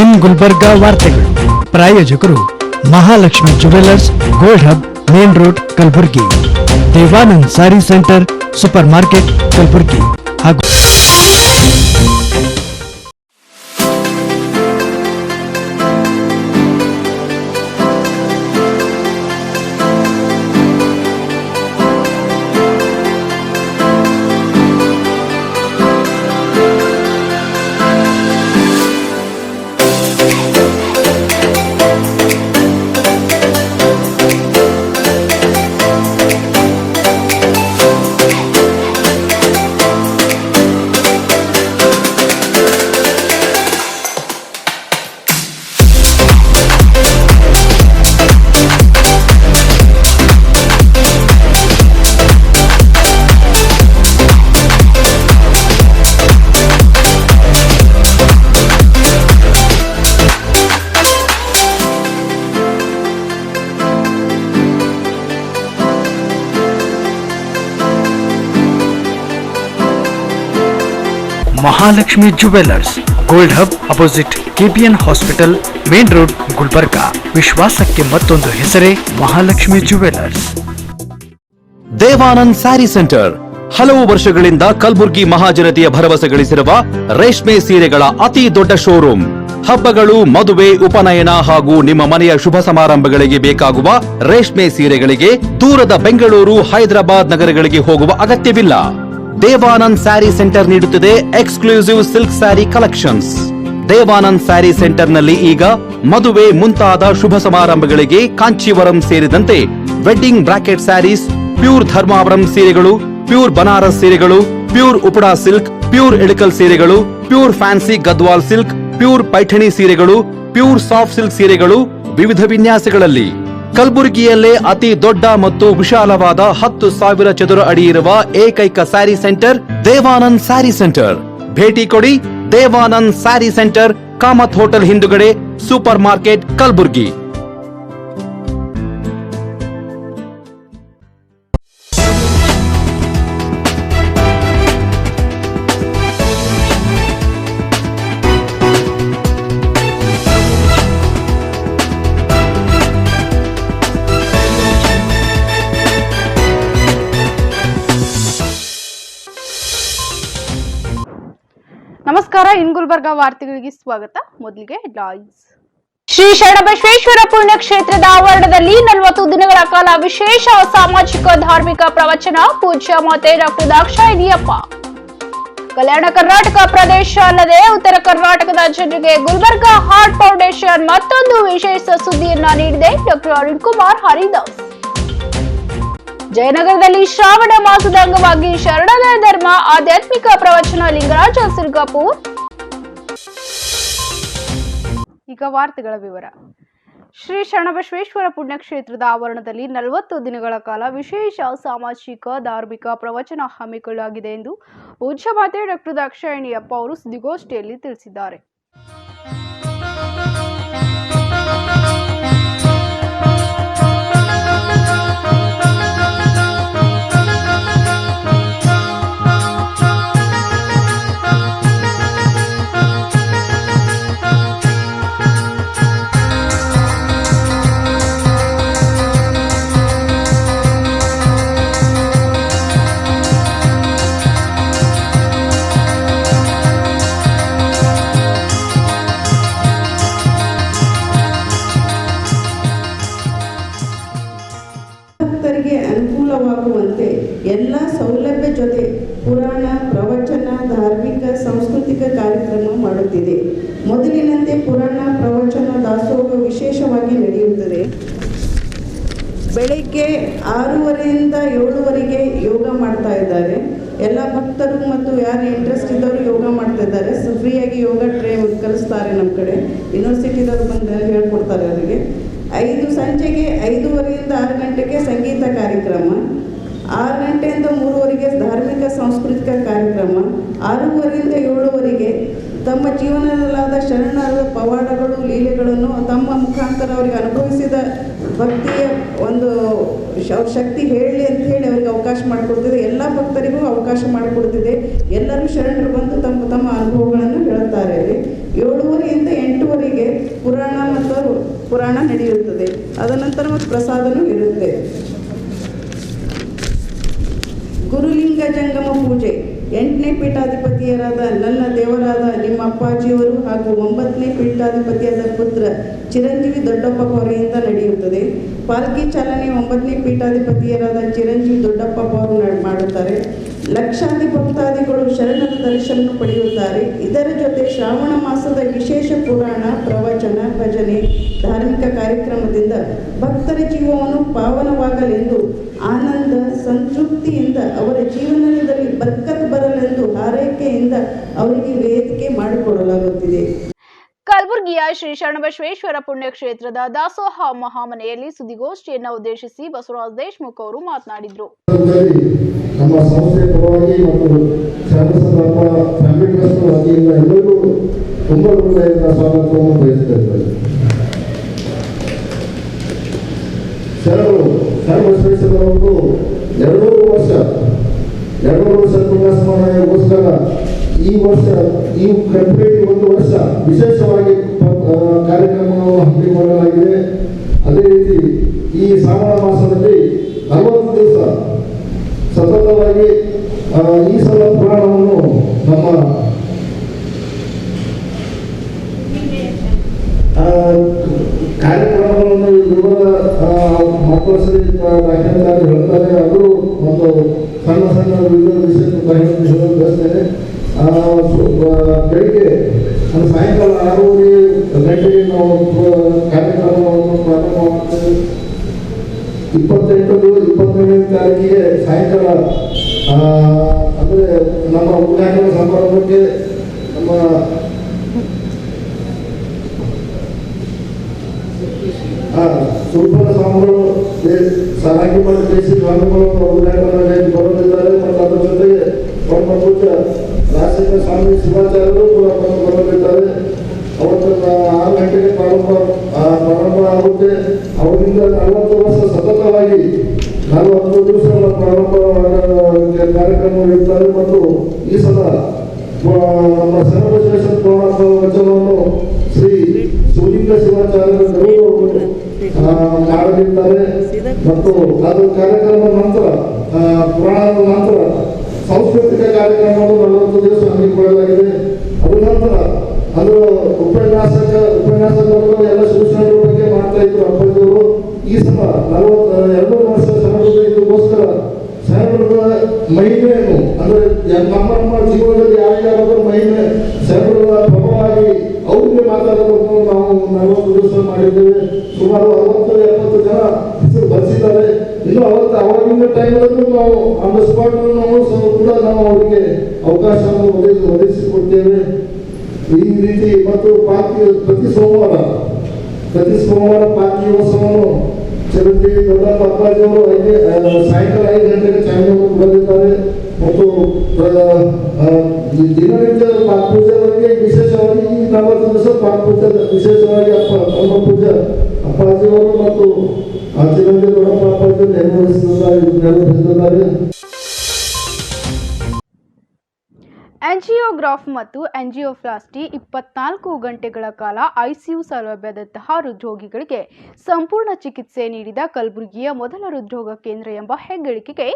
ಇನ್ ಗುಲ್ಬರ್ಗಾ ವಾರ್ತೆಗಳು ಪ್ರಾಯೋಜಕರು Mahalakshmi jewellers, gold hub, main road, Kalaburagi. Devanand sari centre, super market, Kalaburagi ಹಾಗೂ Mahalakshmi jewellers, gold hub, opposite KPN hospital, main road, Gulbarga. ವಿಶ್ವಾಸಕ್ಕೆ ಮತ್ತೊಂದು ಹೆಸರೇ ಮಹಾಲಕ್ಷ್ಮಿ ಜುವೆಲ್ಲರ್ಸ್. ದೇವಾನಂದ್ ಸ್ಯಾರಿ ಸೆಂಟರ್ ಹಲವು ವರ್ಷಗಳಿಂದ ಕಲಬುರ್ಗಿ ಮಹಾಜನತೆಯ ಭರವಸೆ ಗಳಿಸಿರುವ ರೇಷ್ಮೆ ಸೀರೆಗಳ ಅತಿ ದೊಡ್ಡ ಶೋರೂಮ್. ಹಬ್ಬಗಳು, ಮದುವೆ, ಉಪನಯನ ಹಾಗೂ ನಿಮ್ಮ ಮನೆಯ ಶುಭ ಸಮಾರಂಭಗಳಿಗೆ ಬೇಕಾಗುವ ರೇಷ್ಮೆ ಸೀರೆಗಳಿಗೆ ದೂರದ ಬೆಂಗಳೂರು, ಹೈದರಾಬಾದ್ ನಗರಗಳಿಗೆ ಹೋಗುವ ಅಗತ್ಯವಿಲ್ಲ. ದೇವಾನಂದ್ ಸ್ಯಾರಿ ಸೆಂಟರ್ ನೀಡುತ್ತಿದೆ exclusive silk sari collections. Devanand sari centre ನಲ್ಲಿ ಈಗ ಮದುವೆ ಮುಂತಾದ ಶುಭ ಸಮಾರಂಭಗಳಿಗೆ ಕಾಂಚೀವರಂ ಸೇರಿದಂತೆ wedding brocade saris, pure Dharmavaram ಸೀರೆಗಳು, ಪ್ಯೂರ್ ಬನಾರಸ್ ಸೀರೆಗಳು, pure Uppada silk, pure Ilkal ಸೀರೆಗಳು, pure fancy Gadwal silk, pure Paithani ಸೀರೆಗಳು, ಪ್ಯೂರ್ ಸಾಫ್ಟ್ ಸಿಲ್ಕ್ ಸೀರೆಗಳು ವಿವಿಧ ವಿನ್ಯಾಸಗಳಲ್ಲಿ. ಕಲಬುರಗಿಯಲ್ಲೇ ಅತಿ ದೊಡ್ಡ ಮತ್ತು ವಿಶಾಲವಾದ 10,000 ಚದುರ ಅಡಿ ಇರುವ ಏಕೈಕ ಸ್ಯಾರಿ ಸೆಂಟರ್ ದೇವಾನಂದ್ ಸ್ಯಾರಿ ಸೆಂಟರ್. ಭೇಟಿ ಕೊಡಿ. ದೇವಾನಂದ್ ಸ್ಯಾರಿ ಸೆಂಟರ್, ಕಾಮತ್ ಹೋಟೆಲ್ ಹಿಂದುಗಡೆ, ಸೂಪರ್ ಮಾರ್ಕೆಟ್, ಕಲಬುರಗಿ. ನಮಸ್ಕಾರ, ಇನ್ ಗುಲ್ಬರ್ಗಾ ವಾರ್ತೆಗಳಿಗೆ ಸ್ವಾಗತ. ಮೊದಲಿಗೆ ಹೆಡ್ಲೈನ್ಸ್. ಶ್ರೀ ಶರಣಬಸವೇಶ್ವರ ಪುಣ್ಯಕ್ಷೇತ್ರದ ಆವರಣದಲ್ಲಿ 40 ದಿನಗಳ ಕಾಲ ವಿಶೇಷ ಸಾಮಾಜಿಕ ಧಾರ್ಮಿಕ ಪ್ರವಚನ. ಪೂಜ್ಯ ಮಾತೆ ಡಾಕ್ಟರ್ ದಾಕ್ಷಾಯಿಣಿಯಪ್ಪ. ಕಲ್ಯಾಣ ಕರ್ನಾಟಕ ಪ್ರದೇಶ ಅಲ್ಲದೆ ಉತ್ತರ ಕರ್ನಾಟಕದ ಜನರಿಗೆ ಗುಲ್ಬರ್ಗಾ ಹಾರ್ಟ್ ಫೌಂಡೇಶನ್ ಮತ್ತೊಂದು ವಿಶೇಷ ಸುದ್ದಿಯನ್ನ ನೀಡಿದೆ. ಡಾಕ್ಟರ್ ಅರುಣ್ ಕುಮಾರ್ ಹರಿದಾಸ್. ಜಯನಗರದಲ್ಲಿ ಶ್ರಾವಣ ಮಾಸದ ಅಂಗವಾಗಿ ಶರಣರ ಧರ್ಮ ಆಧ್ಯಾತ್ಮಿಕ ಪ್ರವಚನ. ಲಿಂಗರಾಜ ಸಿರ್ಗಾಪುರ್. ಈಗ ವಾರ್ತೆಗಳ ವಿವರ. ಶ್ರೀ ಶರಣಬಸವೇಶ್ವರ ಪುಣ್ಯಕ್ಷೇತ್ರದ ಆವರಣದಲ್ಲಿ 40 ದಿನಗಳ ಕಾಲ ವಿಶೇಷ ಸಾಮಾಜಿಕ ಧಾರ್ಮಿಕ ಪ್ರವಚನ ಹಮ್ಮಿಕೊಳ್ಳಲಾಗಿದೆ ಎಂದು ಪೂಜ್ಯ ಮಾತೆ ಡಾಕ್ಟರ್ ದಾಕ್ಷಾಯಿಣಿಯಪ್ಪ ಅವರು ಸುದ್ದಿಗೋಷ್ಠಿಯಲ್ಲಿ ತಿಳಿಸಿದ್ದಾರೆ. ಅನುಕೂಲವಾಗುವಂತೆ ಎಲ್ಲ ಸೌಲಭ್ಯ ಜೊತೆ ಪುರಾಣ, ಪ್ರವಚನ, ಧಾರ್ಮಿಕ, ಸಾಂಸ್ಕೃತಿಕ ಕಾರ್ಯಕ್ರಮ ಮಾಡುತ್ತಿದೆ. ಮೊದಲಿನಂತೆ ಪುರಾಣ, ಪ್ರವಚನ, ದಾಸೋಹ ವಿಶೇಷವಾಗಿ ನಡೆಯುತ್ತದೆ. ಬೆಳಿಗ್ಗೆ 6:30ರಿಂದ 7:00ವರೆಗೆ ಯೋಗ ಮಾಡ್ತಾ ಇದ್ದಾರೆ. ಎಲ್ಲ ಭಕ್ತರು ಮತ್ತು ಯಾರು ಇಂಟ್ರೆಸ್ಟ್ ಇದ್ದವರು ಯೋಗ ಮಾಡ್ತಾ ಇದ್ದಾರೆ. ಫ್ರೀಯಾಗಿ ಯೋಗ ಕಲಿಸ್ತಾರೆ. ನಮ್ಮ ಕಡೆ ಯೂನಿವರ್ಸಿಟಿದವರು ಬಂದು ಹೇಳ್ಕೊಡ್ತಾರೆ ಅವರಿಗೆ. ಸಂಜೆಗೆ 5:30ರಿಂದ 6 ಗಂಟೆಗೆ ಸಂಗೀತ ಕಾರ್ಯಕ್ರಮ. 6 ಗಂಟೆಯಿಂದ 3:00ವರೆಗೆ ಧಾರ್ಮಿಕ ಸಾಂಸ್ಕೃತಿಕ ಕಾರ್ಯಕ್ರಮ. 6:30ರಿಂದ 7:00ವರೆಗೆ ತಮ್ಮ ಜೀವನದಲ್ಲಾದ ಶರಣರ ಪವಾಡಗಳು, ಲೀಲೆಗಳನ್ನು ತಮ್ಮ ಮುಖಾಂತರ ಅವರಿಗೆ ಅನುಭವಿಸಿದ ಭಕ್ತಿಯ ಒಂದು ಶಕ್ತಿ ಹೇಳಲಿ ಅಂತ ಹೇಳಿ ಅವರಿಗೆ ಅವಕಾಶ ಮಾಡಿಕೊಡ್ತಿದೆ. ಎಲ್ಲ ಭಕ್ತರಿಗೂ ಅವಕಾಶ ಮಾಡಿಕೊಡ್ತಿದೆ. ಎಲ್ಲರೂ ಶರಣರು ಬಂದು ತಮ್ಮ ತಮ್ಮ ಅನುಭವಗಳನ್ನು ಹೇಳುತ್ತಾರೆ. 7:30ರಿಂದ 8:00ವರೆಗೆ ಪುರಾಣ ನಡೆಯುತ್ತದೆ. ಅದನಂತರ ಮತ್ತು ಪ್ರಸಾದನೂ ಇರುತ್ತೆ. ಗುರುಲಿಂಗ ಜಂಗಮ ಪೂಜೆ 8ನೇ ಪೀಠಾಧಿಪತಿಯರಾದ ನನ್ನ ದೇವರಾದ ನಿಮ್ಮ ಅಪ್ಪಾಜಿಯವರು ಹಾಗೂ 9ನೇ ಪೀಠಾಧಿಪತಿಯಾದ ಪುತ್ರ ಚಿರಂಜೀವಿ ದೊಡ್ಡಪ್ಪ ಅವರಿಂದ ನಡೆಯುತ್ತದೆ. ಪಾಲ್ಕಿ ಚಾಲನೆ 9ನೇ ಪೀಠಾಧಿಪತಿಯರಾದ ಚಿರಂಜೀವಿ ದೊಡ್ಡಪ್ಪ ಅವರು ಮಾಡುತ್ತಾರೆ. ಲಕ್ಷಾದಿ ಭಕ್ತಾದಿಗಳು ಶರಣರ ದರ್ಶನ ಪಡೆಯುತ್ತಾರೆ. ಇದರ ಜೊತೆ ಶ್ರಾವಣ ಮಾಸದ ವಿಶೇಷ ಪುರಾಣ, ಪ್ರವಚನ, ಭಜನೆ, ಧಾರ್ಮಿಕ ಕಾರ್ಯಕ್ರಮದಿಂದ ಭಕ್ತರ ಜೀವವನ್ನು ಪಾವನವಾಗಲೆಂದು, ಆನಂದ ಸಂತೃಪ್ತಿಯಿಂದ ಅವರ ಜೀವನದಲ್ಲಿ ಬರ್ಕತ್ ಬರಲೆಂದು ಹಾರೈಕೆಯಿಂದ ಅವರಿಗೆ ವೇದಿಕೆ ಮಾಡಿಕೊಡಲಾಗುತ್ತಿದೆ. ಕಲಬುರಗಿಯ ಶ್ರೀ ಶರಣಬಸವೇಶ್ವರ ಪುಣ್ಯಕ್ಷೇತ್ರದ ದಾಸೋಹ ಮಹಾಮನೆಯಲ್ಲಿ ಸುದ್ದಿಗೋಷ್ಠಿಯನ್ನು ಉದ್ದೇಶಿಸಿ ಬಸವರಾಜ ದೇಶಮುಖ್ ಅವರು ಮಾತನಾಡಿದರು. ನಮ್ಮ ಸಂಸ್ಥೆಯ ಪರವಾಗಿ ಮತ್ತು ಶರಣಬಸಪ್ಪ ಫ್ಯಾಮಿಲಿ ಟ್ರಸ್ಟ್ ವತಿಯಿಂದ ಎಲ್ಲರಿಗೂ ತುಂಬ ಹೃದಯದ ಸ್ವಾಗತವನ್ನು ಬಯಸುತ್ತಿದ್ದಾರೆ. ಶರಣಬಸವೇಶ್ವರವರು 2 ವರ್ಷ ಪುಣ್ಯಸ್ಮರಣೆಗೋಸ್ಕರ ಈ ವರ್ಷ ಈ ಕಂಪ್ಲೀಟ್ 1 ವರ್ಷ ವಿಶೇಷವಾಗಿ ಕಾರ್ಯಕ್ರಮವನ್ನು ಹಮ್ಮಿಕೊಳ್ಳಲಾಗಿದೆ. ಅದೇ ರೀತಿ ಈ ಶ್ರಾವಣ ಮಾಸದಲ್ಲಿ 40 ದಿವಸ ಸತತವಾಗಿ ಈ ಸಲ ಪುರಾಣವನ್ನು ನಮ್ಮ ಕಾರ್ಯಕ್ರಮಗಳನ್ನು ವಿವಿಧ ಮಕ್ಕಳ ಹೇಳ್ತಾರೆ. ಅದು ಒಂದು ಸಣ್ಣ ವಿವಿಧ ವಿಷಯ ಬಯಸ್ತೇನೆ. ಬೆಳಿಗ್ಗೆ ಸಾಯಂಕಾಲ 6 ಗಂಟೆಗೆ ನಾವು ಕಾರ್ಯಕ್ರಮವನ್ನು ಪ್ರಾರಂಭ ಮಾಡ್ತೇವೆ. 28ನೇ ತಾರೀಕಿಗೆ ಸಾಯಂಕಾಲ ಅಂದರೆ ನಮ್ಮ ಉದ್ಘಾಟನಾ ಸಮಾರಂಭಕ್ಕೆ ನಮ್ಮ ಸುಲ್ಪನ ಸ್ವಾಮಿಗಳು ಸಾರಾಗಿ ದೇಶಿ ಸ್ವಾಮಿಗಳು ಉದ್ಘಾಟನೆ ಬರೋದಿದ್ದಾರೆ. ಮತ್ತು ಅದರ ಜೊತೆಗೆ ಪರಮ ಪೂಜ್ಯ ರಾಜಶೇಖರ ಸ್ವಾಮಿ ಶಿವಾಚಾರ್ಯರು ಕೂಡ ಬರಲಿದ್ದಾರೆ. ಅವತ್ತು 6 ಗಂಟೆಗೆ ಪ್ರಾರಂಭ ಆಗುತ್ತೆ. ಅವರಿಂದ 40 ವರ್ಷ ಸತತವಾಗಿ 40 ದಿವಸಗಳ ಪ್ರಾರಂಭ ಕಾರ್ಯಕ್ರಮ ಇರ್ತಾರೆ. ಮತ್ತು ಈ ಸಲ ನಮ್ಮ ಶರಣಬಸವೇಶ್ವರ ವಚನವನ್ನು ಶ್ರೀ ಶಿವಲಿಂಗ ಶಿವಾಚಾರ್ಯರು ಮಾಡಲಿದ್ದಾರೆ. ಮತ್ತು ಅದು ಕಾರ್ಯಕ್ರಮ ನಂತರ ಪುರಾಣದ ನಂತರ ಸಾಂಸ್ಕೃತಿಕ ಕಾರ್ಯಕ್ರಮವನ್ನು 40 ದಿವಸ ಹಮ್ಮಿಕೊಳ್ಳಲಾಗಿದೆ. ಅದ ನಂತರ ಅದು ಉಪನ್ಯಾಸಕರು ಎಲ್ಲ ಶಿಕ್ಷಣದ ಬಗ್ಗೆ ಮಾಡ್ತಾ ಇದ್ರು ಅಪ್ಪಾಜಿಯವರು. ಈ ಸಲ 42 ವರ್ಷ ಇದಕ್ಕೋಸ್ಕರ ಶರಣರ ಮಹಿಮೆಯನ್ನು ಅಂದರೆ ನಮ್ಮ ಜೀವನದಲ್ಲಿ ಯಾರ್ಯಾರಾದರೂ ಮಹಿಮೆ ಶರಣರ ಪ್ರಭಾವವಾಗಿ ಅವ್ರಿಗೆ ಮಾತಾಡೋದನ್ನು ನಾವು 40 ದಿವಸ ಮಾಡಿದ್ದೇವೆ. ಸುಮಾರು 60-70 ಜನ ಹೆಸರು ಬರೆಸಿದ್ದಾರೆ. ಇನ್ನು ಅವಾಗಿನ ಟೈಮಲ್ಲೂ ನಾವು ಆನ್ ದ ಸ್ಪಾಟ್ ಕೂಡ ನಾವು ಅವರಿಗೆ ಅವಕಾಶವನ್ನು ಒದಗಿಸಿಕೊಡ್ತೇವೆ. ಈ ರೀತಿ ಮತ್ತು ಪ್ರತಿ ಸೋಮವಾರ ಪಾರ್ಥಿವೋತ್ಸವವನ್ನು ಚಿರಂಜೀವಿ ದೊಡ್ಡಪ್ಪ ಅಪ್ಪಾಜಿಯವರು ಸಾಯಂಕಾಲ 5 ಗಂಟೆಗೆ ಚಾಲನೆಯನ್ನು ಕೊಡಲಿದ್ದಾರೆ. ಮತ್ತು ದಿನನಿತ್ಯ ಪಾತ್ಪೂಜೆಯವರಿಗೆ ವಿಶೇಷವಾಗಿ ಈ 40 ದಿವಸ ಪಾತ್ಪೂಜೆ ವಿಶೇಷವಾಗಿ ಪರಮ ಪೂಜ್ಯ ಅಪ್ಪಾಜಿಯವರು ಮತ್ತು ಚಿರಂಜೀವಿ ದೊಡ್ಡಪ್ಪ ಅಪ್ಪಾಜಿಯವರು ನೆರವೇರಿಸುತ್ತಿದ್ದಾರೆ. ಆಂಜಿಯೋಗ್ರಾಫ್ ಮತ್ತು ಆಂಜಿಯೋಪ್ಲಾಸ್ಟಿ 24 ಗಂಟೆಗಳ ಕಾಲ ಐಸಿಯು ಸೌಲಭ್ಯದಂತಹ ಹೃದ್ರೋಗಿಗಳಿಗೆ ಸಂಪೂರ್ಣ ಚಿಕಿತ್ಸೆ ನೀಡಿದ ಕಲಬುರಗಿಯ ಮೊದಲ ಹೃದ್ರೋಗ ಕೇಂದ್ರ ಎಂಬ ಹೆಗ್ಗಳಿಕೆಗೆ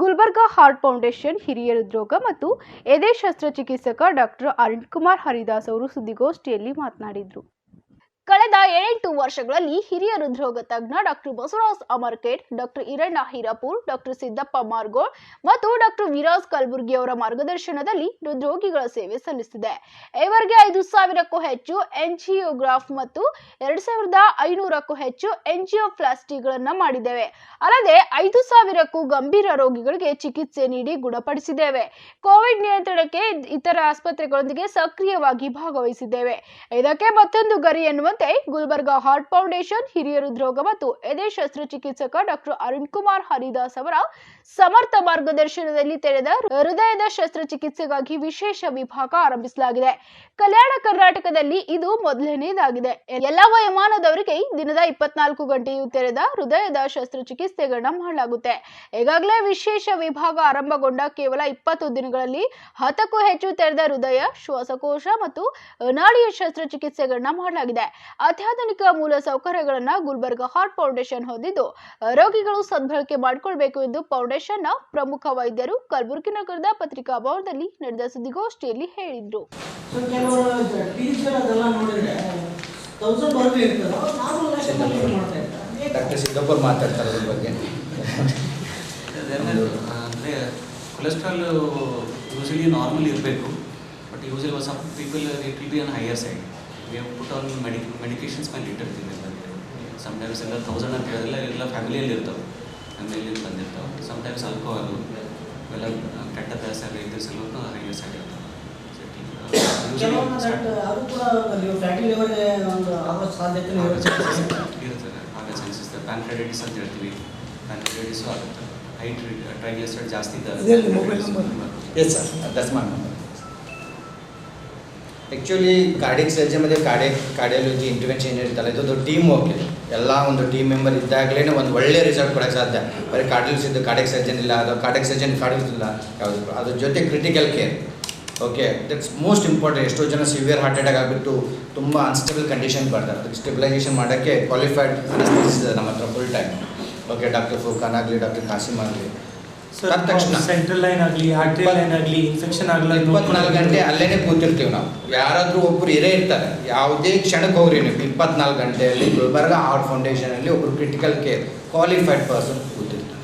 ಗುಲ್ಬರ್ಗಾ ಹಾರ್ಟ್ ಫೌಂಡೇಶನ್ ಹಿರಿಯ ಹೃದ್ರೋಗ ಮತ್ತು ಎದೆ ಶಸ್ತ್ರಚಿಕಿತ್ಸಕ ಡಾಕ್ಟರ್ ಅರುಣ್ಕುಮಾರ್ ಹರಿದಾಸ್ ಅವರು ಸುದ್ದಿಗೋಷ್ಠಿಯಲ್ಲಿ ಮಾತನಾಡಿದರು. ಕಳೆದ 8 ವರ್ಷಗಳಲ್ಲಿ ಹಿರಿಯ ಹೃದ್ರೋಗ ತಜ್ಞ doctor Basavaraj Amarkhed, doctor Iranna Hirapur, doctor Siddappa Margol ಮತ್ತು ಡಾಕ್ಟರ್ ವಿರಾಜ್ ಕಲಬುರ್ಗಿ ಅವರ ಮಾರ್ಗದರ್ಶನದಲ್ಲಿ ಹೃದ್ರೋಗಿಗಳ ಸೇವೆ ಸಲ್ಲಿಸಿದೆ. ಈವರೆಗೆ 5,000ಕ್ಕೂ ಹೆಚ್ಚು ಆಂಜಿಯೋಗ್ರಾಫ್ ಮತ್ತು 2,500ಕ್ಕೂ ಹೆಚ್ಚು ಆಂಜಿಯೋಪ್ಲಾಸ್ಟಿಗಳನ್ನು ಮಾಡಿದ್ದೇವೆ. ಅಲ್ಲದೆ 5,000ಕ್ಕೂ ಗಂಭೀರ ರೋಗಿಗಳಿಗೆ ಚಿಕಿತ್ಸೆ ನೀಡಿ ಗುಣಪಡಿಸಿದ್ದೇವೆ. ಕೋವಿಡ್ ನಿಯಂತ್ರಣಕ್ಕೆ ಇತರ ಆಸ್ಪತ್ರೆಗಳೊಂದಿಗೆ ಸಕ್ರಿಯವಾಗಿ ಭಾಗವಹಿಸಿದ್ದೇವೆ. ಇದಕ್ಕೆ ಮತ್ತೊಂದು ಗರಿ ಎನ್ನುವಂತೆ ಗುಲ್ಬರ್ಗಾ ಹಾರ್ಟ್ ಫೌಂಡೇಶನ್ ಹಿರಿಯ ಹೃದ್ರೋಗ ಮತ್ತು ಎದೆ ಶಸ್ತ್ರಚಿಕಿತ್ಸಕ ಡಾಕ್ಟರ್ ಅರುಣ್ಕುಮಾರ್ ಹರಿದಾಸ್ ಅವರ ಸಮರ್ಥ ಮಾರ್ಗದರ್ಶನದಲ್ಲಿ ತೆರೆದ ಹೃದಯದ ಶಸ್ತ್ರಚಿಕಿತ್ಸೆಗಾಗಿ ವಿಶೇಷ ವಿಭಾಗ ಆರಂಭಿಸಲಾಗಿದೆ. ಕಲ್ಯಾಣ ಕರ್ನಾಟಕದಲ್ಲಿ ಇದು ಮೊದಲನೇದಾಗಿದೆ. ಎಲ್ಲ ವಯೋಮಾನದವರಿಗೆ ದಿನದ 24 ಗಂಟೆಯೂ ತೆರೆದ ಹೃದಯದ ಶಸ್ತ್ರಚಿಕಿತ್ಸೆಗಳನ್ನ ಮಾಡಲಾಗುತ್ತೆ. ಈಗಾಗಲೇ ವಿಶೇಷ ವಿಭಾಗ ಆರಂಭಗೊಂಡ ಕೇವಲ 20 ದಿನಗಳಲ್ಲಿ 10ಕ್ಕೂ ಹೆಚ್ಚು ತೆರೆದ ಹೃದಯ, ಶ್ವಾಸಕೋಶ ಮತ್ತು ನಾಡಿಯ ಶಸ್ತ್ರಚಿಕಿತ್ಸೆಗಳನ್ನ ಮಾಡಲಾಗಿದೆ. ಅತ್ಯಾಧುನಿಕ ಮೂಲ ಸೌಕರ್ಯಗಳನ್ನು ಗುಲ್ಬರ್ಗಾ ಹಾರ್ಟ್ ಫೌಂಡೇಶನ್ ಹೊಂದಿದ್ದು ರೋಗಿಗಳು ಸದ್ಬಳಕೆ ಮಾಡಿಕೊಳ್ಳಬೇಕು ಎಂದು ಫೌಂಡೇಶನ್ನ ಪ್ರಮುಖ ವೈದ್ಯರು ಕಲಬುರಗಿ ನಗರದ ಪತ್ರಿಕಾ ಭವನದಲ್ಲಿ ನಡೆದ ಸುದ್ದಿಗೋಷ್ಠಿಯಲ್ಲಿ ಹೇಳಿದರು. ಡಾಕ್ಟರ್ ಸಿದ್ದಪ್ಪರು ಮಾತಾಡ್ತಾರೆ ಅದ್ರ ಬಗ್ಗೆ. ಅಂದರೆ ಕೊಲೆಸ್ಟ್ರಾಲ್ ಯೂಶಲಿ ನಾರ್ಮಲ್ ಇರಬೇಕು, but usually some people it will be on higher side. We have put on medications ಮೇಲೆ ಇಟ್ಟಿರ್ತೀವಿ ಎಲ್ಲ. ಸಮ್ಟೈಮ್ಸ್ ಎಲ್ಲ 1000 ಅಂತ ಹೇಳಿದ್ರೆ ಎಲ್ಲ ಫ್ಯಾಮಿಲಿಯಲ್ಲಿ ಇರ್ತಾವೆ, ಫ್ಯಾಮಿಲಿಯಲ್ಲಿ ಬಂದಿರ್ತಾವೆ. ಸಮ್ಟೈಮ್ಸ್ ಆಲ್ಕೋಹಾಲು ಇವೆಲ್ಲ ಕೆಟ್ಟ ಅಭ್ಯಾಸ ಇದ್ರ ಸಲುವಾಗಿ ಹೈಯರ್ ಸೈಡ್ ಇರ್ತಾವೆ. ಅದು ಕೂಡ ಫ್ಯಾಟಿ ಲಿವರ್ಗೆ ಒಂದು ಆಗೋ ಸಾಧ್ಯತೆ ಇರ್ತದೆ, ಆಗೋ ಚಾನ್ಸಸ್ ಇರ್ತದೆ. ಪ್ಯಾನ್ಕ್ರೆಡೈಟಿಸ್ ಅಂತ ಹೇಳ್ತೀವಿ, ಪ್ಯಾನ್ಕ್ರೆಡೈಟಿಸು ಆಗುತ್ತೆ. ಹೈಟ್ ಟ್ರೈಗ್ಲಿಸರೈಡ್ ಜಾಸ್ತಿ ಇದ್ದಾರೆ. Yes sir, that's my number. Actually cardiac ಸರ್ಜನ್मध्ये ಕಾರ್ಡಿಯಾಲಜಿ ಇಂಟರ್ವೆನ್ಷನ್ ಇರ್ತಲ್ಲ, ಇದೊಂದು ಟೀಮ್ ವರ್ಕ್ ಇದೆ. ಎಲ್ಲ ಒಂದು ಟೀಮ್ ಮೆಂಬರ್ ಇದ್ದಾಗಲೇ ಒಂದು ಒಳ್ಳೆ ರಿಸಲ್ಟ್ ಕೊಡೋಕ್ಕೆ ಸಾಧ್ಯ. ಬರೀ ಕಾರ್ಡಿಯಾಲಜಿಸ್ಟ್ ಇದ್ದು ಕಾರ್ಡಿಯಕ್ ಸರ್ಜನ್ ಇಲ್ಲ, ಅದು ಕಾರ್ಡಿಯಕ್ ಸರ್ಜನ್ ಕಾರ್ಡಿಯಾಲಜಿಸ್ಟ್ ಇಲ್ಲ, ಯಾವುದು ಅದ್ರ ಜೊತೆ critical care. Okay, that's most important. ಎಷ್ಟೋ ಜನ ಸಿವಿಯರ್ ಹಾರ್ಟ್ ಅಟ್ಯಾಕ್ ಆಗಿಬಿಟ್ಟು ತುಂಬ ಅನ್ಸ್ಟೇಬಲ್ ಕಂಡೀಷನ್ ಬರ್ತಾರೆ. ಅದಕ್ಕೆ ಸ್ಟೆಬಿಲೈಸೇಷನ್ ಮಾಡೋಕ್ಕೆ ಕ್ವಾಲಿಫೈಡ್ ಅನಸ್ತೇಸಿಸ್ಟ್ ಇದೆ ನಮ್ಮ ಹತ್ರ full time. Okay, doctor Furqan ಆಗಲಿ, ಡಾಕ್ಟರ್ ಕಾಸಿಮ್ ಆಗಲಿ, ತಕ್ಷಣ ಸೆಂಟ್ರಲ್ ಲೈನ್ ಆಗಲಿ, ಆರ್ಟರಿ ಲೈನ್ ಆಗಲಿ, ಇನ್ಫೆಕ್ಷನ್ ಆಗಲಿ 24 ಗಂಟೆ ಅಲ್ಲೇ ಕೂತಿರ್ತೀವಿ ನಾವು. ಯಾರಾದರೂ ಒಬ್ಬರು ಇರೇ ಇರ್ತಾರೆ. ಯಾವುದೇ ಕ್ಷಣಕ್ಕೆ ಹೋಗ್ರಿ ನೀವು 24 ಗಂಟೆಯಲ್ಲಿ ಗುಲ್ಬರ್ಗಾ ಹಾರ್ಟ್ ಫೌಂಡೇಶನಲ್ಲಿ ಒಬ್ಬರು ಕ್ರಿಟಿಕಲ್ ಕೇರ್ ಕ್ವಾಲಿಫೈಡ್ ಪರ್ಸನ್ ಕೂತಿರ್ತಾರೆ.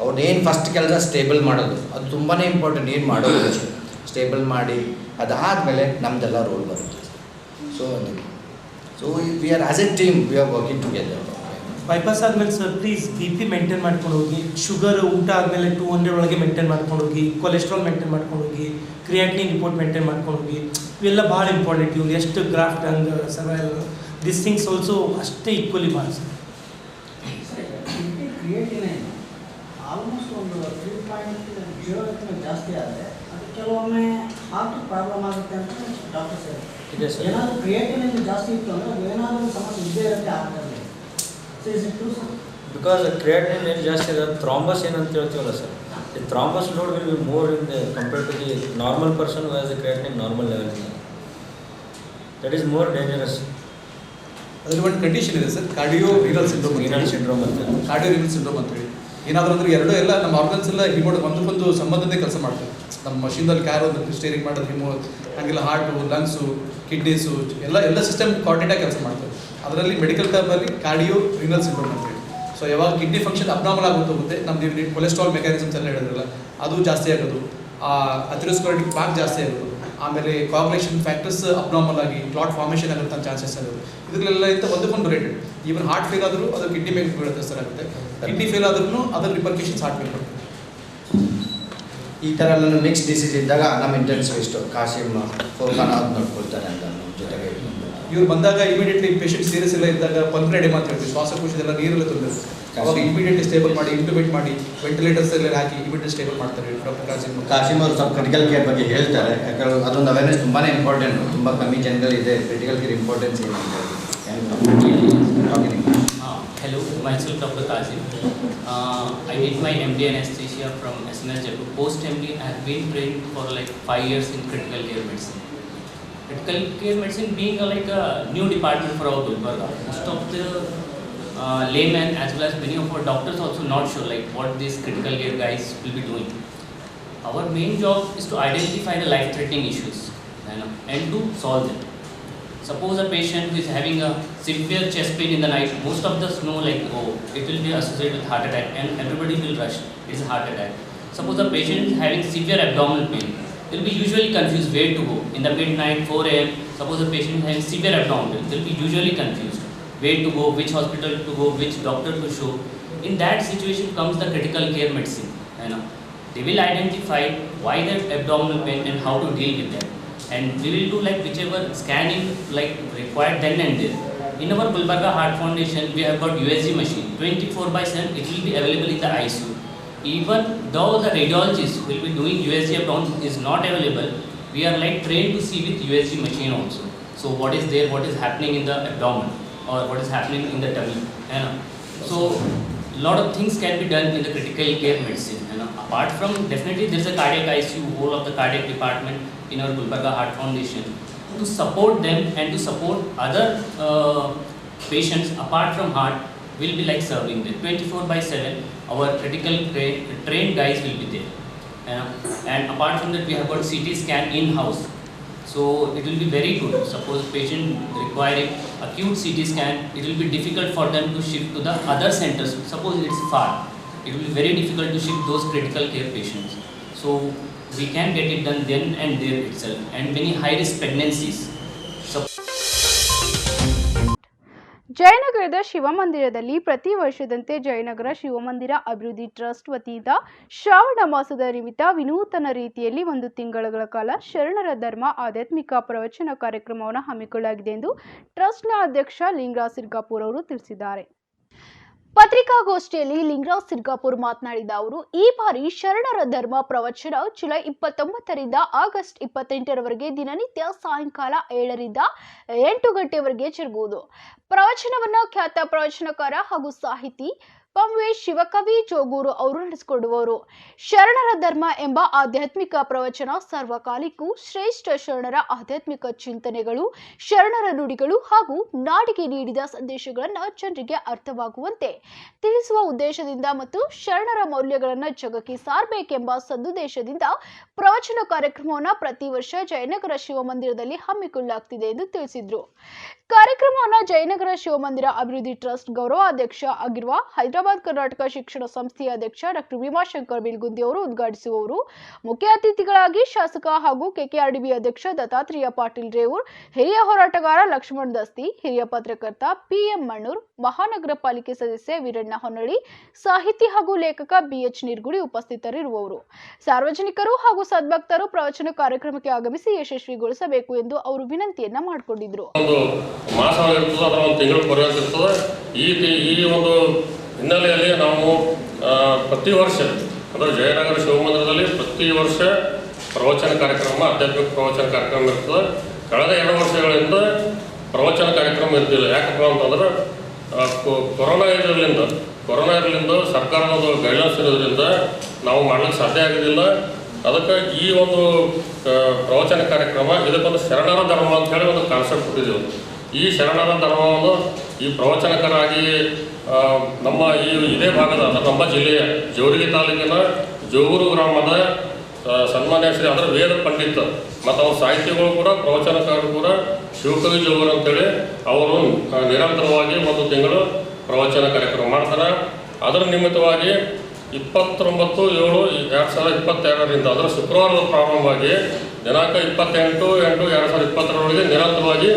ಅವ್ರನ್ನೇನು ಫಸ್ಟ್ ಕೆಲಸ ಸ್ಟೇಬಲ್ ಮಾಡೋದು, ಅದು ತುಂಬಾ ಇಂಪಾರ್ಟೆಂಟ್. ಏನು ಮಾಡೋದು ಸ್ಟೇಬಲ್ ಮಾಡಿ ಅದಾದಮೇಲೆ ನಮ್ಮದೆಲ್ಲ ರೋಲ್ ಬರುತ್ತೆ. So we are as A team, we are working together. Bypass ಆದಮೇಲೆ ಸರ್ ಪ್ಲೀಸ್ BP ಮೇಂಟೈನ್ ಮಾಡ್ಕೊಂಡು ಹೋಗಿ. ಶುಗರ್ ಊಟ ಆದಮೇಲೆ 200 ಒಳಗೆ ಮೇಂಟೈನ್ ಮಾಡ್ಕೊಂಡು ಹೋಗಿ. ಕೊಲೆಸ್ಟ್ರಾಲ್ ಮೇಂಟೈನ್ ಮಾಡ್ಕೊಂಡು ಹೋಗಿ. ಕ್ರಿಯಾಟಿನಿನ್ ರಿಪೋರ್ಟ್ ಮೇಂಟೈನ್ ಮಾಡ್ಕೊಂಡು ಹೋಗಿ. ಇವೆಲ್ಲ ಭಾಳ ಇಂಪಾರ್ಟೆಂಟ್. ಇವು ಎಷ್ಟು ಗ್ರಾಫ್ಟ್ ಹಂಗೆ ಸರ್ವೈವಲ್ ದಿಸ್ ಥಿಂಗ್ಸ್ ಆಲ್ಸೋ ಅಷ್ಟೇ ಈಕ್ವಲಿ ಭಾಳ ಸರ್. ಕ್ರಿಯೇಟಿನಿನ್ ಆಲ್ಮೋಸ್ಟ್ ಒಂದು 3.0 ಜಾಸ್ತಿ ಆದರೆ ಅದು ಕೆಲವೊಮ್ಮೆ ಹಾರ್ಟ್ ಪ್ರಾಬ್ಲಮ್ ಆಗುತ್ತೆ ಅಂತ ಡಾಕ್ಟರ್ ಸರ್ ಇದೆ ಸರ್. ಏನಾದರೂ ಕ್ರಿಯೇಟಿನಿನ್ ಜಾಸ್ತಿ ಇತ್ತು ಅಂದರೆ ಅದು ಏನಾದರೂ ಸಮಸ್ಯೆ ಇದ್ದೇ ಇರುತ್ತೆ ಆಗ್ತದೆ. Because the creatinine ಜಾಸ್ತಿ ಇದೆ, ಥ್ರಾಂಬಸ್ ಏನಂತ ಹೇಳ್ತೀವಲ್ಲ sir, the thrombus load will be more in the compared to the normal person who has the creatinine normal level. That is more dangerous. ಅದರಲ್ಲಿ ಒಂದು ಕಂಡೀಷನ್ ಇದೆ ಸರ್, ಕಾರ್ಡಿಯೋ ರೀನಲ್ ಸಿಂಡ್ರೋಮ್ ಅಂತ. Cardio renal syndrome ಅಂತೇಳಿ ಏನಾದರೂ ಅಂದರೆ ಎರಡೂ ಎಲ್ಲ ನಮ್ಮ ಆರ್ಗನ್ಸ್ ಎಲ್ಲ ಒಂದಕ್ಕೊಂದು ಸಂಬಂಧದೇ ಕೆಲಸ ಮಾಡ್ತವೆ. ನಮ್ಮ ಮಷೀನ್ದಲ್ಲಿ ಕ್ಯಾರ್ ಒಂದು ಸ್ಟೇರಿಂಗ್ ಮಾಡೋದು, ಹಾಗೆಲ್ಲ ಹಾರ್ಟು, ಲಂಗ್ಸು, ಕಿಡ್ನೀಸು ಎಲ್ಲ ಸಿಸ್ಟಮ್ ಕೋಆರ್ಡಿನೇಟಾಗಿ ಕೆಲಸ ಮಾಡ್ತವೆ. ಅದರಲ್ಲಿ ಮೆಡಿಕಲ್ ಟರ್ಮಲ್ಲಿ ಕಾರ್ಡಿಯೋ ರೀನಲ್ ಸಿಂಡ್ರೋಮ್ ಅಂತೇಳಿ. ಸೊ ಯಾವಾಗ ಕಿಡ್ನಿ ಫಂಕ್ಷನ್ ಅಬ್ನಾರ್ಮಲ್ ಆಗುತ್ತೆ ಹೋಗುತ್ತೆ, ನಮ್ದು ಕೊಲೆಸ್ಟ್ರಾಲ್ ಮೆಕ್ಯಾನಿಸಮ್ಸ್ ಎಲ್ಲ ಹೇಳಿದ್ರಲ್ಲ ಅದು ಜಾಸ್ತಿ ಆಗೋದು, ಅಥೆರೋಸ್ಕ್ಲೆರೋಟಿಕ್ ಪ್ಲಾಕ್ ಜಾಸ್ತಿ ಆಗೋದು, ಆಮೇಲೆ ಕೋಆಗುಲೇಷನ್ ಫ್ಯಾಕ್ಟರ್ಸ್ ಅಬ್ನಾರ್ಮಲ್ ಆಗಿ ಕ್ಲಾಟ್ ಫಾರ್ಮೇಷನ್ ಆಗುತ್ತೆ ಚಾನ್ಸಸ್ ಆಗೋದು. ಇದರಲ್ಲೆಲ್ಲ ಇಂಥ ಒಂದಕ್ಕೊಂದು ರಿಲೇಟೆಡ್. ಈವನ್ ಹಾರ್ಟ್ ಫೇಲ್ ಆದರೂ ಅದು ಕಿಡ್ನಿ ಮೇಲೆ ಬೀಳುತ್ತೆ ಸರ್ ಆಗುತ್ತೆ. ಕಿಡ್ನಿ ಫೇಲ್ ಆದ್ರೂ ಅದರ ರಿಪರ್ಕೇಷನ್ಸ್ ಹಾರ್ಟ್ ಮೇಲೆ ಬರುತ್ತೆ. ಈ ಥರ ಎಲ್ಲ ಮಿಕ್ಸ್ ಡಿಸೀಸ್ ಇದ್ದಾಗ ನಮ್ಮ ಇಂಟೆನ್ಸಿವಿಸ್ಟು ಕಾಸಿಮ್ ಫುರ್ಖಾನ್ ಅವ್ರು ನೋಡ್ಕೊಳ್ತಾರೆ ಅಂತ ನಮ್ಮ ಜೊತೆಗೆ. ಇವ್ರು ಬಂದಾಗ ಇಮಿಡಿಯೇಟ್ಲಿ ಪೇಷಂಟ್ ಸೀರಿಯಸ್ ಎಲ್ಲ ಇದ್ದಾಗ ಪಲ್ಮನರಿ ಎಡೆಮಾ ಅಂತ ಹೇಳ್ತೀವಿ, ಶ್ವಾಸಕೋಶದೆಲ್ಲ ನೀರೆಲ್ಲ ತೊಂದರೆ, ಅವಾಗ ಇಮಿಡಿಯೇಟ್ಲಿ ಸ್ಟೇಬಲ್ ಮಾಡಿ ಇಂಟ್ಯೂಬೇಟ್ ಮಾಡಿ ವೆಂಟಿಲೇಟರ್ಸ್ ಎಲ್ಲ ಹಾಕಿ ಇಮಿಡಿಯೇಟ್ ಸ್ಟೇಬಲ್ ಮಾಡ್ತಾರೆ ಡಾಕ್ಟರ್ ಕಾಸಿಮ್ ಅವರು. ಸ್ವಲ್ಪ ಕ್ರಿಟಿಕಲ್ ಕೇರ್ ಬಗ್ಗೆ ಹೇಳ್ತಾರೆ, ಯಾಕಂದ್ರೆ ಅದೊಂದು ಅವೇರ್ನೆಸ್ ತುಂಬಾ ಇಂಪಾರ್ಟೆಂಟ್. ತುಂಬ ಕಮ್ಮಿ ಜನಗಳಿದೆ ಕ್ರಿಟಿಕಲ್ ಕೇರ್ ಇಂಪಾರ್ಟೆನ್ಸ್ ಏನು ಅಂತ ಹೇಳಿ. Hello, myself Dr. Kasim. I did my MD anesthesia from SMS Jaipur. Post MD, I have been trained for like 5 years in critical care medicine. Critical care medicine being like a new department for our Gulbarga. Most of the laymen as well as many of our doctors also not sure like what these critical care guys will be doing. Our main job is to identify the life-threatening issues and to solve them. Suppose a patient who is having a severe chest pain in the night, most of us know like, oh, it will be associated with heart attack and everybody will rush, it is a heart attack. Suppose a patient is having severe abdominal pain, they will be usually confused where to go. In the midnight, 4 AM, suppose a patient is having severe abdominal pain, they will be usually confused where to go, which hospital to go, which doctor to show. In that situation comes the critical care medicine. They will identify why that abdominal pain and how to deal with that. And we will do like whichever scanning like required then and there. In our Gulbarga Heart Foundation, we have got USG machine 24/7. It will be available in the ICU. Even though the radiologist will be doing USG abdomen is not available, we are like trained to see with USG machine also. So what is there, what is happening in the abdomen or what is happening in the tummy. So lot of things can be done in the critical care medicine. Apart from definitely there is a cardiac ICU, whole of the cardiac department in our Gulbarga Heart Foundation. to support them and to support other patients apart from heart will be like serving them 24/7. Our critical trained guys will be there, and apart from that we have got CT scan in house, so it will be very good. Suppose patient requiring acute CT scan, it will be difficult for them to shift to the other centers. Suppose it's far, it will be very difficult to shift those critical care patients, so we can get it done then and there itself. And many high risk pregnancies. ಜಯನಗರದ ಶಿವಮಂದಿರದಲ್ಲಿ ಪ್ರತಿ ವರ್ಷದಂತೆ ಜಯನಗರ ಶಿವಮಂದಿರ ಅಭಿವೃದ್ಧಿ trust ವತಿಯಿಂದ ಶ್ರಾವಣ ಮಾಸದ ನಿಮಿತ್ತ ವಿನೂತನ ರೀತಿಯಲ್ಲಿ 1 ತಿಂಗಳ ಕಾಲ ಶರಣರ ಧರ್ಮ ಆಧ್ಯಾತ್ಮಿಕ ಪ್ರವಚನ ಕಾರ್ಯಕ್ರಮವನ್ನು ಹಮ್ಮಿಕೊಳ್ಳಲಾಗಿದೆ ಎಂದು ಟ್ರಸ್ಟ್ನ ಅಧ್ಯಕ್ಷ ಲಿಂಗರಾಜ್ ಸಿರ್ಗಾಪುರ್ ಅವರು ತಿಳಿಸಿದ್ದಾರೆ. ಪತ್ರಿಕಾಗೋಷ್ಠಿಯಲ್ಲಿ ಲಿಂಗರಾಜ್ ಸಿರ್ಗಾಪುರ್ ಮಾತನಾಡಿದ ಅವರು, ಈ ಬಾರಿ ಶರಣರ ಧರ್ಮ ಪ್ರವಚನ ಜುಲೈ 29ರಿಂದ ಆಗಸ್ಟ್ 28ರವರೆಗೆ ದಿನನಿತ್ಯ ಸಾಯಂಕಾಲ 7ರಿಂದ 8 ಗಂಟೆವರೆಗೆ ಜರುಗುವುದು. ಪ್ರವಚನವನ್ನು ಖ್ಯಾತ ಪ್ರವಚನಕಾರ ಹಾಗೂ ಸಾಹಿತಿ ಪಂವೆ ಶಿವಕವಿ ಜೋಗೂರು ಅವರು ನಡೆಸಿಕೊಡುವರು. ಶರಣರ ಧರ್ಮ ಎಂಬ ಆಧ್ಯಾತ್ಮಿಕ ಪ್ರವಚನ ಸರ್ವಕಾಲಿಕೂ ಶ್ರೇಷ್ಠ ಶರಣರ ಆಧ್ಯಾತ್ಮಿಕ ಚಿಂತನೆಗಳು, ಶರಣರ ನುಡಿಗಳು ಹಾಗೂ ನಾಡಿಗೆ ನೀಡಿದ ಸಂದೇಶಗಳನ್ನು ಜನರಿಗೆ ಅರ್ಥವಾಗುವಂತೆ ತಿಳಿಸುವ ಉದ್ದೇಶದಿಂದ ಮತ್ತು ಶರಣರ ಮೌಲ್ಯಗಳನ್ನು ಜಗಕ್ಕೆ ಸಾರಬೇಕೆಂಬ ಸದುದ್ದೇಶದಿಂದ ಪ್ರವಚನ ಕಾರ್ಯಕ್ರಮವನ್ನು ಪ್ರತಿ ವರ್ಷ ಜಯನಗರ ಶಿವಮಂದಿರದಲ್ಲಿ ಹಮ್ಮಿಕೊಳ್ಳಲಾಗುತ್ತಿದೆ ಎಂದು ತಿಳಿಸಿದರು. ಕಾರ್ಯಕ್ರಮವನ್ನು ಜಯನಗರ ಶಿವಮಂದಿರ ಅಭಿವೃದ್ಧಿ ಟ್ರಸ್ಟ್ ಗೌರವಾಧ್ಯಕ್ಷ ಆಗಿರುವ ಹೈದರಾಬಾದ್ ಕರ್ನಾಟಕ ಶಿಕ್ಷಣ ಸಂಸ್ಥೆಯ ಅಧ್ಯಕ್ಷ ಡಾಕ್ಟರ್ ಭೀಮಾಶಂಕರ್ ಬಿಲ್ಗುಂದಿ ಅವರು ಉದ್ಘಾಟಿಸುವವರು. ಮುಖ್ಯ ಅತಿಥಿಗಳಾಗಿ ಶಾಸಕ ಹಾಗೂ ಕೆಕೆಆರ್ಡಿಬಿ ಅಧ್ಯಕ್ಷ ದತ್ತಾತ್ರೇಯ ಪಾಟೀಲ್ ರೇವೂರ್, ಹಿರಿಯ ಹೋರಾಟಗಾರ ಲಕ್ಷ್ಮಣ್ ದಸ್ತಿ, ಹಿರಿಯ ಪತ್ರಕರ್ತ ಪಿಎಂ ಮಣ್ಣೂರ್, ಮಹಾನಗರ ಪಾಲಿಕೆ ಸದಸ್ಯ ವೀರಣ್ಣ ಹೊನ್ನಳ್ಳಿ, ಸಾಹಿತಿ ಹಾಗೂ ಲೇಖಕ ಬಿಎಚ್ ನಿರ್ಗುಡಿ ಉಪಸ್ಥಿತರಿರುವವರು. ಸಾರ್ವಜನಿಕರು ಹಾಗೂ ಸದ್ಭಕ್ತರು ಪ್ರವಚನ ಕಾರ್ಯಕ್ರಮಕ್ಕೆ ಆಗಮಿಸಿ ಯಶಸ್ವಿಗೊಳಿಸಬೇಕು ಎಂದು ಅವರು ವಿನಂತಿಯನ್ನ ಮಾಡಿಕೊಂಡಿದ್ರು. ಮಾಸವಾಗಿರ್ತದೆ, ಅದರ ಒಂದು ತಿಂಗಳು ಕೊರೆಯಾಗಿರ್ತದೆ. ಈ ಒಂದು ಹಿನ್ನೆಲೆಯಲ್ಲಿ ನಾವು ಪ್ರತಿ ವರ್ಷ ಅಂದರೆ ಜಯನಗರ ಶಿವಮಂದಿರದಲ್ಲಿ ಪ್ರತಿ ವರ್ಷ ಪ್ರವಚನ ಕಾರ್ಯಕ್ರಮ, ಆಧ್ಯಾತ್ಮಿಕ ಪ್ರವಚನ ಕಾರ್ಯಕ್ರಮ ಇರ್ತದೆ. ಕಳೆದ 2 ವರ್ಷಗಳಿಂದ ಪ್ರವಚನ ಕಾರ್ಯಕ್ರಮ ಇರ್ತಿಲ್ಲ. ಯಾಕಪ್ಪ ಅಂತಂದ್ರೆ ಕೊರೋನಾ ಇರಲಿಂದ ಸರ್ಕಾರದ ಒಂದು ಗೈಡ್ಲೈನ್ಸ್ ಇರೋದ್ರಿಂದ ನಾವು ಮಾಡ್ಲಿಕ್ಕೆ ಸಾಧ್ಯ ಆಗೋದಿಲ್ಲ. ಅದಕ್ಕೆ ಈ ಒಂದು ಪ್ರವಚನ ಕಾರ್ಯಕ್ರಮ ಇದಕ್ಕೊಂದು ಶರಣರ ಧರ್ಮ ಅಂತ ಹೇಳಿ ಒಂದು ಕಾನ್ಸೆಪ್ಟ್ ಕೊಟ್ಟಿದ್ದೀವಿ. ಈ ಶರಣರ ಧರ್ಮವನ್ನು ಈ ಪ್ರವಚನಕರಾಗಿ ನಮ್ಮ ಇದೇ ಭಾಗದ ನಮ್ಮ ಜಿಲ್ಲೆಯ ಜೋರಿಗೆ ತಾಲೂಕಿನ ಜೋಗೂರು ಗ್ರಾಮದ ಸನ್ಮಾನ್ಯ ಶ್ರೀ ಅಂದರೆ ವೇದ ಪಂಡಿತ ಮತ್ತು ಅವ್ರ ಸಾಹಿತ್ಯಗಳು ಕೂಡ ಪ್ರವಚನಕಾರರು ಕೂಡ ಶಿವಕವಿ ಜೋಗೂರು ಅಂತೇಳಿ ಅವರು ನಿರಂತರವಾಗಿ 1 ತಿಂಗಳು ಪ್ರವಚನ ಕಾರ್ಯಕ್ರಮ ಮಾಡ್ತಾರೆ. ಅದರ ನಿಮಿತ್ತವಾಗಿ 29/7/2022ರಿಂದ ಅದರ ಶುಕ್ರವಾರದ ಪ್ರಾರಂಭವಾಗಿ ದಿನಾಂಕ 28/8/2022 ನಿರಂತರವಾಗಿ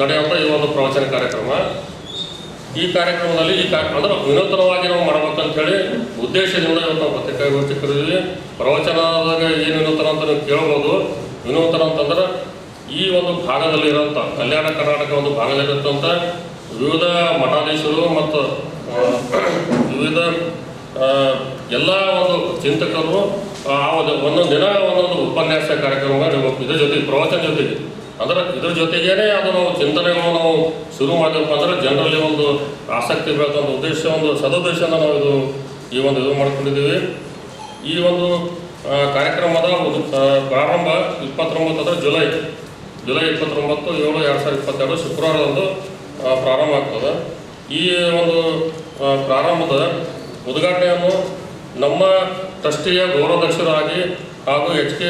ನಡೆಯುವಂಥ ಈ ಒಂದು ಪ್ರವಚನ ಕಾರ್ಯಕ್ರಮ. ಈ ಕಾರ್ಯಕ್ರಮದಲ್ಲಿ ಅಂದ್ರೆ ವಿನೂತನವಾಗಿ ನಾವು ಮಾಡ್ಬೇಕಂತ ಹೇಳಿ ಉದ್ದೇಶದಿಂದ ಇವತ್ತು ನಾವು ಪತ್ರಿಕಾಗೋಷ್ಠಿ ಕರೆದಿದ್ವಿ. ಪ್ರವಚನದಾಗ ಏನು ವಿನೂತನ ಅಂತ ನೀವು ಕೇಳ್ಬೋದು. ವಿನೂತನ ಅಂತಂದ್ರೆ ಈ ಒಂದು ಭಾಗದಲ್ಲಿರೋಂಥ ಕಲ್ಯಾಣ ಕರ್ನಾಟಕ ಒಂದು ಭಾಗದಲ್ಲಿರುತ್ತಂಥ ವಿವಿಧ ಮಠಾಧೀಶರು ಮತ್ತು ವಿವಿಧ ಎಲ್ಲ ಒಂದು ಚಿಂತಕರು ಒಂದೊಂದು ದಿನ ಒಂದೊಂದು ಉಪನ್ಯಾಸ ಕಾರ್ಯಕ್ರಮ ಇರಬೇಕು. ಇದ್ರ ಜೊತೆಗೆ ಪ್ರವಚನ ಜೊತೆಗೆ ಅಂದ್ರೆ ಇದ್ರ ಜೊತೆಗೇನೆ ಅದು ನಾವು ಚಿಂತನೆಗಳು ನಾವು ಶುರು ಮಾಡಬೇಕು ಅಂದ್ರೆ ಜನರಲ್ಲಿ ಒಂದು ಆಸಕ್ತಿ ಬೆಳೆದಂಥ ಉದ್ದೇಶ, ಒಂದು ಸದುದ್ದೇಶನ ನಾವು ಈ ಒಂದು ಮಾಡ್ಕೊಂಡಿದ್ದೀವಿ. ಈ ಒಂದು ಕಾರ್ಯಕ್ರಮದ ಪ್ರಾರಂಭ 29 ಜುಲೈ 29/7/2022 ಶುಕ್ರವಾರದಂದು ಪ್ರಾರಂಭ ಆಗ್ತದೆ. ಈ ಒಂದು ಪ್ರಾರಂಭದ ಉದ್ಘಾಟನೆಯನ್ನು ನಮ್ಮ ಟ್ರಸ್ಟಿಯ ಗೌರವಾಧ್ಯಕ್ಷರಾಗಿ ಹಾಗೂ HK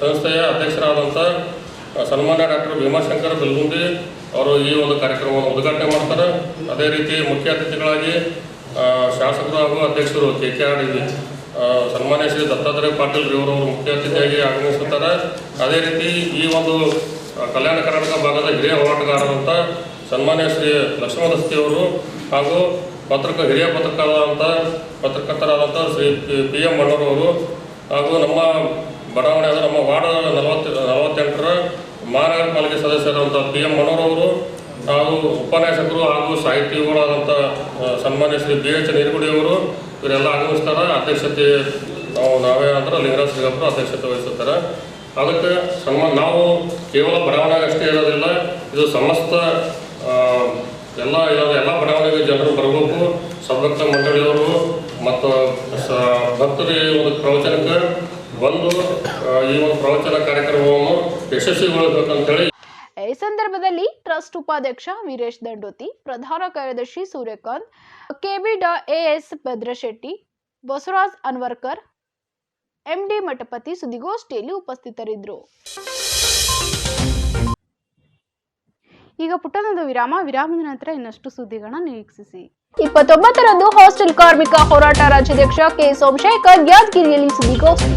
ಸಂಸ್ಥೆಯ ಅಧ್ಯಕ್ಷರಾದಂಥ ಸನ್ಮಾನ್ಯ ಡಾಕ್ಟರ್ ಭೀಮಾಶಂಕರ್ ಬಿಲ್ಗುಂದಿ ಅವರು ಈ ಒಂದು ಕಾರ್ಯಕ್ರಮವನ್ನು ಉದ್ಘಾಟನೆ ಮಾಡ್ತಾರೆ. ಅದೇ ರೀತಿ ಮುಖ್ಯ ಅತಿಥಿಗಳಾಗಿ ಶಾಸಕರು ಹಾಗೂ ಅಧ್ಯಕ್ಷರು KKRDB ಸನ್ಮಾನ್ಯ ಶ್ರೀ ದತ್ತಾತ್ರೇಯ ಪಾಟೀಲ್ ರೇವೂರವರು ಮುಖ್ಯ ಅತಿಥಿಯಾಗಿ ಆಗಮಿಸುತ್ತಾರೆ. ಅದೇ ರೀತಿ ಈ ಒಂದು ಕಲ್ಯಾಣ ಕರ್ನಾಟಕ ಭಾಗದ ಹಿರಿಯ ಹೋರಾಟಗಾರರಂಥ ಸನ್ಮಾನ್ಯ ಶ್ರೀ ಲಕ್ಷ್ಮಣ ದಸ್ತಿಯವರು ಹಾಗೂ ಹಿರಿಯ ಪತ್ರಕರ್ತರಾದಂಥ ಶ್ರೀ PM ಮಣ್ಣೂರವರು ಹಾಗೂ ನಮ್ಮ ಬಡಾವಣೆಯಾದ ನಮ್ಮ ವಾರ್ಡ್ 48ರ ಮಹಾನಗರ ಪಾಲಿಕೆ ಸದಸ್ಯರಾದಂಥ PM ಮಣ್ಣೂರವರು ಹಾಗೂ ಉಪನ್ಯಾಸಕರು ಹಾಗೂ ಸಾಹಿತಿಗಳಾದಂಥ ಸನ್ಮಾನ್ಯ ಶ್ರೀ BH ನಿರ್ಗುಡಿಯವರು ಇವರೆಲ್ಲ ಆಗಮಿಸ್ತಾರೆ. ಅಧ್ಯಕ್ಷತೆ ನಾವೇ ಅಂದ್ರೆ ಲಿಂಗರಾಜ್ ಸಿರ್ಗಾಪುರ ಅಧ್ಯಕ್ಷತೆ ವಹಿಸುತ್ತಾರೆ. ಅದಕ್ಕೆ ನಾವು ಕೇವಲ ಬಡಾವಣೆಗೆ ಅಷ್ಟೇ ಇರೋದಿಲ್ಲ, ಇದು ಸಮಸ್ತ ಎಲ್ಲ ಬಡಾವಣೆಗೆ ಜನರು ಬರಬೇಕು. ಸದ್ಭಕ್ತ ಮಂಡಳಿಯವರು ಮತ್ತು ಭಕ್ತರು ಈ ಒಂದು ಪ್ರವಚನಕ್ಕೆ ಬಂದು ಈ ಒಂದು ಪ್ರವಚನ ಕಾರ್ಯಕ್ರಮವನ್ನು ಯಶಸ್ವಿಗೊಳಿಸಬೇಕಂತೇಳಿ ಸಂದರ್ಭದಲ್ಲಿ ಟ್ರಸ್ಟ್ ಉಪಾಧ್ಯಕ್ಷ ವೀರೇಶ್ ದಂಡೋತಿ, ಪ್ರಧಾನ ಕಾರ್ಯದರ್ಶಿ ಸೂರ್ಯಕಾಂತ್, ಕೆಬಿ.ಎಎಸ್ ಭದ್ರಶೆಟ್ಟಿ, ಬಸವರಾಜ್ ಅನ್ವರ್ಕರ್, ಎಂಡಿ ಮಠಪತಿ ಸುದ್ದಿಗೋಷ್ಠಿಯಲ್ಲಿ ಉಪಸ್ಥಿತರಿದ್ದರು. ಈಗ ಪುಟ್ಟದೊಂದು ವಿರಾಮದ ನಂತರ ಇನ್ನಷ್ಟು ಸುದ್ದಿಗಳನ್ನ ನಿರೀಕ್ಷಿಸಿ. 29ರಂದು ಹಾಸ್ಟೆಲ್ ಕಾರ್ಮಿಕ ಹೋರಾಟ ರಾಜ್ಯಾಧ್ಯಕ್ಷ ಕೆ ಸೋಮಶೇಖರ್ ಯಾದಗಿರಿಯಲ್ಲಿ ಸುದ್ದಿಗೋಷ್ಠಿ.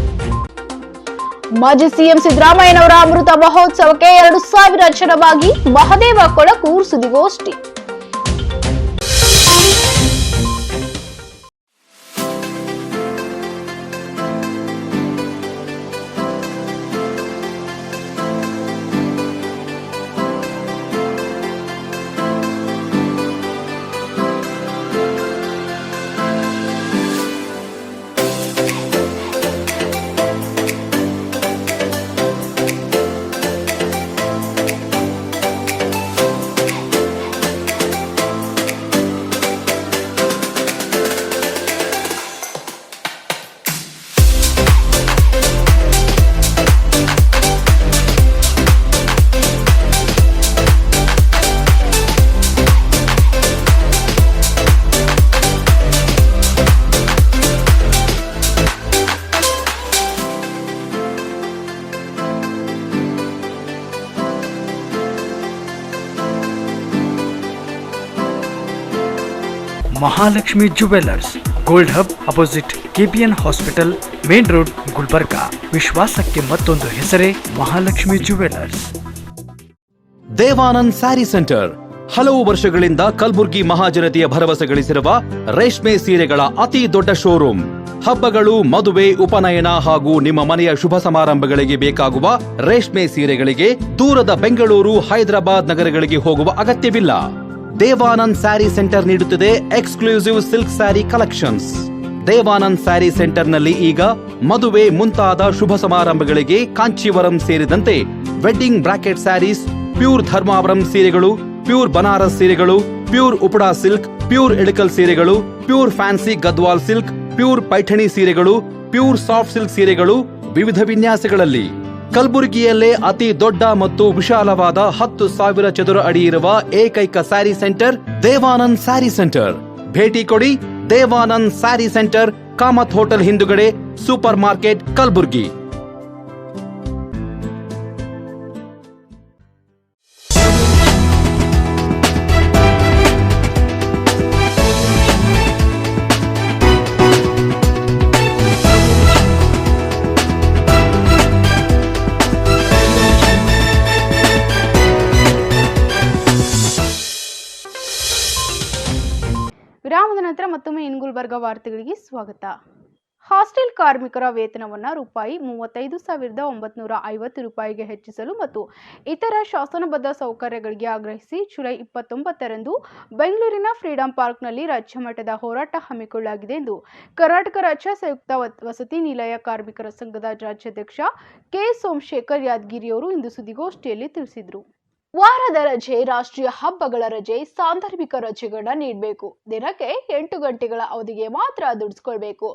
ಮಾಜಿ ಸಿಎಂ ಸಿದ್ದರಾಮಯ್ಯನವರ ಅಮೃತ ಮಹೋತ್ಸವಕ್ಕೆ 2000 ಜನ ಭಾಗಿ, ಮಹದೇವ ಕೊಳಕೂರ್ ಸುದ್ದಿಗೋಷ್ಠಿ. Mahalakshmi jewellers, gold hub opposite KPN hospital, main road, Gulbarga. ವಿಶ್ವಾಸಕ್ಕೆ ಮತ್ತೊಂದು ಹೆಸರೇ ಮಹಾಲಕ್ಷ್ಮಿ ಜುವೆಲ್ಲರ್ಸ್. ದೇವಾನಂದ್ ಸ್ಯಾರಿ ಸೆಂಟರ್ ಹಲವು ವರ್ಷಗಳಿಂದ ಕಲಬುರ್ಗಿ ಮಹಾಜನತೆಯ ಭರವಸೆ ಗಳಿಸಿರುವ ರೇಷ್ಮೆ ಸೀರೆಗಳ ಅತಿ ದೊಡ್ಡ ಶೋರೂಮ್. ಹಬ್ಬಗಳು, ಮದುವೆ, ಉಪನಯನ ಹಾಗೂ ನಿಮ್ಮ ಮನೆಯ ಶುಭ ಸಮಾರಂಭಗಳಿಗೆ ಬೇಕಾಗುವ ರೇಷ್ಮೆ ಸೀರೆಗಳಿಗೆ ದೂರದ ಬೆಂಗಳೂರು, ಹೈದರಾಬಾದ್ ನಗರಗಳಿಗೆ ಹೋಗುವ ಅಗತ್ಯವಿಲ್ಲ. ದೇವಾನಂದ್ ಸ್ಯಾರಿ ಸೆಂಟರ್ ನೀಡುತ್ತಿದೆ exclusive silk sari collections. Devanand sari ಸೆಂಟರ್ನಲ್ಲಿ ಈಗ ಮದುವೆ ಮುಂತಾದ ಶುಭ ಸಮಾರಂಭಗಳಿಗೆ ಕಾಂಚೀವರಂ ಸೇರಿದಂತೆ wedding brocade saris, pure Dharmavaram ಸೀರೆಗಳು, ಪ್ಯೂರ್ ಬನಾರಸ್ ಸೀರೆಗಳು, pure Uppada silk, pure Ilkal ಸೀರೆಗಳು, pure fancy Gadwal silk, pure Paithani ಸೀರೆಗಳು, ಪ್ಯೂರ್ ಸಾಫ್ಟ್ ಸಿಲ್ಕ್ ಸೀರೆಗಳು ವಿವಿಧ ವಿನ್ಯಾಸಗಳಲ್ಲಿ. ಕಲಬುರಗಿಯಲ್ಲೇ ಅತಿ ದೊಡ್ಡ ಮತ್ತು ವಿಶಾಲವಾದ 10,000 ಚದುರ ಅಡಿ ಇರುವ ಏಕೈಕ ಸ್ಯಾರಿ ಸೆಂಟರ್ ದೇವಾನಂದ್ ಸ್ಯಾರಿ ಸೆಂಟರ್. ಭೇಟಿ ಕೊಡಿ. ದೇವಾನಂದ್ ಸ್ಯಾರಿ ಸೆಂಟರ್, ಕಾಮತ್ ಹೋಟೆಲ್ ಹಿಂದುಗಡೆ, ಸೂಪರ್ ಮಾರ್ಕೆಟ್, ಕಲಬುರ್ಗಿ. ವಿರಾಮದ ನಂತರ ಮತ್ತೊಮ್ಮೆ ಗುಲ್ಬರ್ಗ ವಾರ್ತೆಗಳಿಗೆ ಸ್ವಾಗತ. ಹಾಸ್ಟೆಲ್ ಕಾರ್ಮಿಕರ ವೇತನವನ್ನು ರೂಪಾಯಿ 35,950 ರೂಪಾಯಿಗೆ ಹೆಚ್ಚಿಸಲು ಮತ್ತು ಇತರ ಶಾಸನಬದ್ಧ ಸೌಕರ್ಯಗಳಿಗೆ ಆಗ್ರಹಿಸಿ ಜುಲೈ 29ರಂದು ಬೆಂಗಳೂರಿನ ಫ್ರೀಡಂ ಪಾರ್ಕ್ನಲ್ಲಿ ರಾಜ್ಯ ಮಟ್ಟದ ಹೋರಾಟ ಹಮ್ಮಿಕೊಳ್ಳಲಾಗಿದೆ ಎಂದು ಕರ್ನಾಟಕ ರಾಜ್ಯ ಸಂಯುಕ್ತ ವಸತಿ ನಿಲಯ ಕಾರ್ಮಿಕರ ಸಂಘದ ರಾಜ್ಯಾಧ್ಯಕ್ಷ ಕೆ ಸೋಮಶೇಖರ್ ಯಾದಗಿರಿಯವರು ಇಂದು ಸುದ್ದಿಗೋಷ್ಠಿಯಲ್ಲಿ ತಿಳಿಸಿದರು. ವಾರದ ರಜೆ, ರಾಷ್ಟ್ರೀಯ ಹಬ್ಬಗಳ ರಜೆ, ಸಾಂದರ್ಭಿಕ ರಜೆಗಳನ್ನ ನೀಡಬೇಕು. ದಿನಕ್ಕೆ 8 ಗಂಟೆಗಳ ಅವಧಿಗೆ ಮಾತ್ರ ದುಡಿಸ್ಕೊಳ್ಬೇಕು.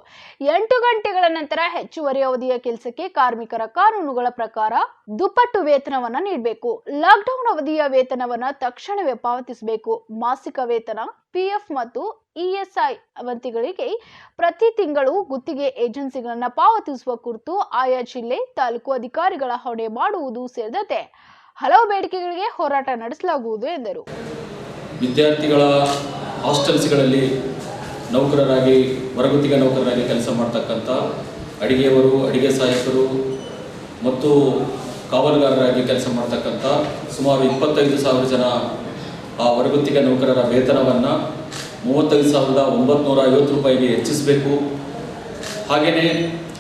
8 ಗಂಟೆಗಳ ನಂತರ ಹೆಚ್ಚುವರಿ ಅವಧಿಯ ಕೆಲಸಕ್ಕೆ ಕಾರ್ಮಿಕರ ಕಾನೂನುಗಳ ಪ್ರಕಾರ ದುಪ್ಪಟ್ಟು ವೇತನವನ್ನ ನೀಡಬೇಕು. ಲಾಕ್ಡೌನ್ ಅವಧಿಯ ವೇತನವನ್ನ ತಕ್ಷಣವೇ ಪಾವತಿಸಬೇಕು. ಮಾಸಿಕ ವೇತನ, PF ಮತ್ತು ESI ವಂತಿಗಳಿಗೆ ಪ್ರತಿ ತಿಂಗಳು ಗುತ್ತಿಗೆ ಏಜೆನ್ಸಿಗಳನ್ನ ಪಾವತಿಸುವ ಕುರಿತು ಆಯಾ ಜಿಲ್ಲೆ, ತಾಲೂಕು ಅಧಿಕಾರಿಗಳ ಹೊಣೆ ಮಾಡುವುದು ಸೇರಿದಂತೆ ಹಲವು ಬೇಡಿಕೆಗಳಿಗೆ ಹೋರಾಟ ನಡೆಸಲಾಗುವುದು ಎಂದರು. ವಿದ್ಯಾರ್ಥಿಗಳ ಹಾಸ್ಟೆಲ್ಸ್ಗಳಲ್ಲಿ ನೌಕರರಾಗಿ, ಹೊರಗುತ್ತಿಗೆ ನೌಕರರಾಗಿ ಕೆಲಸ ಮಾಡ್ತಕ್ಕಂಥ ಅಡಿಗೆಯವರು, ಅಡಿಗೆ ಸಹಾಯಕರು ಮತ್ತು ಕಾವಲುಗಾರರಾಗಿ ಕೆಲಸ ಮಾಡ್ತಕ್ಕಂಥ ಸುಮಾರು 25,000 ಜನ ಆ ಹೊರಗುತ್ತಿಗೆ ನೌಕರರ ವೇತನವನ್ನು 35,950 ರೂಪಾಯಿಗೆ ಹೆಚ್ಚಿಸಬೇಕು. ಹಾಗೆಯೇ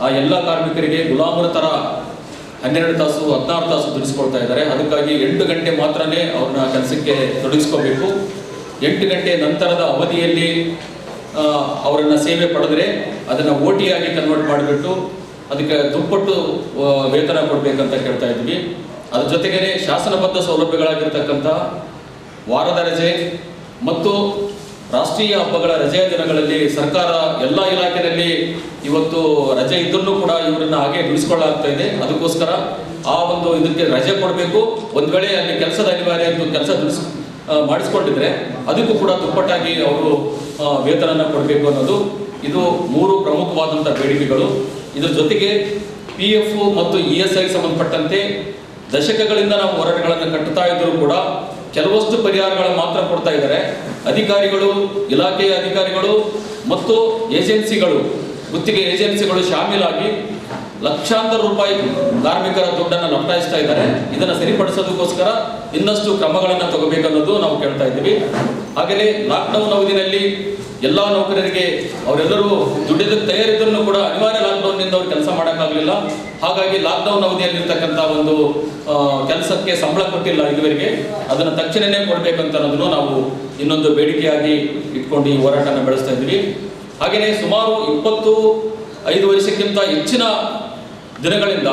ಆ ಎಲ್ಲ ಕಾರ್ಮಿಕರಿಗೆ ಗುಲಾಮರ ಥರ 12 ತಾಸು 16 ತಾಸು ದುಡಿಸ್ಕೊಳ್ತಾ ಇದ್ದಾರೆ. ಅದಕ್ಕಾಗಿ 8 ಗಂಟೆ ಮಾತ್ರನೇ ಅವ್ರನ್ನ ಕೆಲಸಕ್ಕೆ ತೊಡಗಿಸ್ಕೋಬೇಕು. 8 ಗಂಟೆ ನಂತರದ ಅವಧಿಯಲ್ಲಿ ಅವರನ್ನು ಸೇವೆ ಪಡೆದರೆ ಅದನ್ನು OT ಆಗಿ ಕನ್ವರ್ಟ್ ಮಾಡಿಬಿಟ್ಟು ಅದಕ್ಕೆ ದುಪ್ಪಟ್ಟು ವೇತನ ಕೊಡಬೇಕಂತ ಕೇಳ್ತಾ ಇದ್ವಿ. ಅದ್ರ ಜೊತೆಗೇ ಶಾಸನಬದ್ಧ ಸೌಲಭ್ಯಗಳಾಗಿರ್ತಕ್ಕಂಥ ವಾರದ ರಜೆ ಮತ್ತು ರಾಷ್ಟ್ರೀಯ ಹಬ್ಬಗಳ ರಜೆಯ ದಿನಗಳಲ್ಲಿ ಸರ್ಕಾರ ಎಲ್ಲ ಇಲಾಖೆಯಲ್ಲಿ ಇವತ್ತು ರಜೆ ಇದ್ದರೂ ಕೂಡ ಇವರನ್ನು ಹಾಗೆ ದುಡಿಸ್ಕೊಳ್ಳಾಗ್ತಾ ಇದೆ. ಅದಕ್ಕೋಸ್ಕರ ಆ ಒಂದು ಇದಕ್ಕೆ ರಜೆ ಕೊಡಬೇಕು. ಒಂದು ವೇಳೆ ಅಲ್ಲಿ ಕೆಲಸದ ಅನಿವಾರ್ಯ ಕೆಲಸ ಮಾಡಿಸ್ಕೊಂಡಿದ್ರೆ ಅದಕ್ಕೂ ಕೂಡ ದುಪ್ಪಟ್ಟಾಗಿ ಅವರು ವೇತನನ ಕೊಡಬೇಕು ಅನ್ನೋದು ಇದು 3 ಪ್ರಮುಖವಾದಂಥ ಬೇಡಿಕೆಗಳು. ಇದರ ಜೊತೆಗೆ PF ಮತ್ತು ESI ಸಂಬಂಧಪಟ್ಟಂತೆ ದಶಕಗಳಿಂದ ನಾವು ಹೋರಾಟಗಳನ್ನು ಕಟ್ಟುತ್ತಾ ಇದ್ದರೂ ಕೂಡ ಕೆಲವಷ್ಟು ಪರಿಹಾರಗಳನ್ನು ಮಾತ್ರ ಕೊಡ್ತಾ ಇದ್ದಾರೆ. ಅಧಿಕಾರಿಗಳು, ಇಲಾಖೆಯ ಅಧಿಕಾರಿಗಳು ಮತ್ತು ಏಜೆನ್ಸಿಗಳು, ಗುತ್ತಿಗೆ ಏಜೆನ್ಸಿಗಳು ಶಾಮೀಲಾಗಿ ಲಕ್ಷಾಂತರ ರೂಪಾಯಿ ಕಾರ್ಮಿಕರ ದುಡ್ಡನ್ನು ಲಪಟಾಯಿಸ್ತಾ ಇದ್ದಾರೆ. ಇದನ್ನು ಸರಿಪಡಿಸೋದಕ್ಕೋಸ್ಕರ ಇನ್ನಷ್ಟು ಕ್ರಮಗಳನ್ನು ತಗೋಬೇಕನ್ನೋದು ನಾವು ಕೇಳ್ತಾ ಇದ್ದೀವಿ. ಹಾಗೆಯೇ ಲಾಕ್ಡೌನ್ ಅವಧಿಯಲ್ಲಿ ಎಲ್ಲ ನೌಕರರಿಗೆ ಅವರೆಲ್ಲರೂ ದುಡ್ಡಿದ್ದಕ್ಕೆ ತಯಾರಿದ್ರೂ ಕೂಡ ಅನಿವಾರ್ಯ ಲಾಕ್ಡೌನ್ನಿಂದ ಅವ್ರು ಕೆಲಸ ಮಾಡೋಕ್ಕಾಗಲಿಲ್ಲ. ಹಾಗಾಗಿ ಲಾಕ್ಡೌನ್ ಅವಧಿಯಲ್ಲಿರ್ತಕ್ಕಂಥ ಒಂದು ಕೆಲಸಕ್ಕೆ ಸಂಬಳ ಕೊಟ್ಟಿಲ್ಲ ಇದುವರೆಗೆ, ಅದನ್ನು ತಕ್ಷಣವೇ ಕೊಡಬೇಕಂತ ಅನ್ನೋದನ್ನು ನಾವು ಇನ್ನೊಂದು ಬೇಡಿಕೆಯಾಗಿ ಇಟ್ಕೊಂಡು ಈ ಹೋರಾಟನ ಬೆಳೆಸ್ತಾ ಇದ್ದೀವಿ. ಹಾಗೆಯೇ ಸುಮಾರು 25 ವರ್ಷಕ್ಕಿಂತ ಹೆಚ್ಚಿನ ದಿನಗಳಿಂದ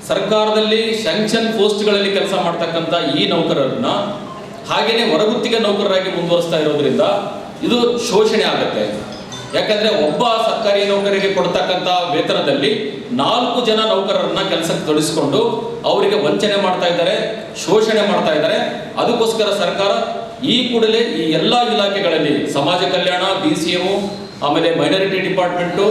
ಸರ್ಕಾರದಲ್ಲಿ ಸ್ಯಾಂಕ್ಷನ್ ಪೋಸ್ಟ್ಗಳಲ್ಲಿ ಕೆಲಸ ಮಾಡ್ತಕ್ಕಂಥ ಈ ನೌಕರರನ್ನ ಹಾಗೆಯೇ ಹೊರಗುತ್ತಿಗೆ ನೌಕರರಾಗಿ ಮುಂದುವರಿಸ್ತಾ ಇರೋದ್ರಿಂದ ಇದು ಶೋಷಣೆ ಆಗುತ್ತೆ. ಯಾಕಂದ್ರೆ ಒಬ್ಬ ಸರ್ಕಾರಿ ನೌಕರಿಗೆ ಕೊಡ್ತಕ್ಕಂಥ ವೇತನದಲ್ಲಿ 4 ಜನ ನೌಕರರನ್ನ ಕೆಲಸಕ್ಕೆ ತೊಡಗಿಸಿಕೊಂಡು ಅವರಿಗೆ ವಂಚನೆ ಮಾಡ್ತಾ ಇದ್ದಾರೆ, ಶೋಷಣೆ ಮಾಡ್ತಾ ಇದ್ದಾರೆ. ಅದಕ್ಕೋಸ್ಕರ ಸರ್ಕಾರ ಈ ಕೂಡಲೇ ಈ ಎಲ್ಲ ಇಲಾಖೆಗಳಲ್ಲಿ ಸಮಾಜ ಕಲ್ಯಾಣ, BCM, ಆಮೇಲೆ ಮೈನಾರಿಟಿ ಡಿಪಾರ್ಟ್ಮೆಂಟು,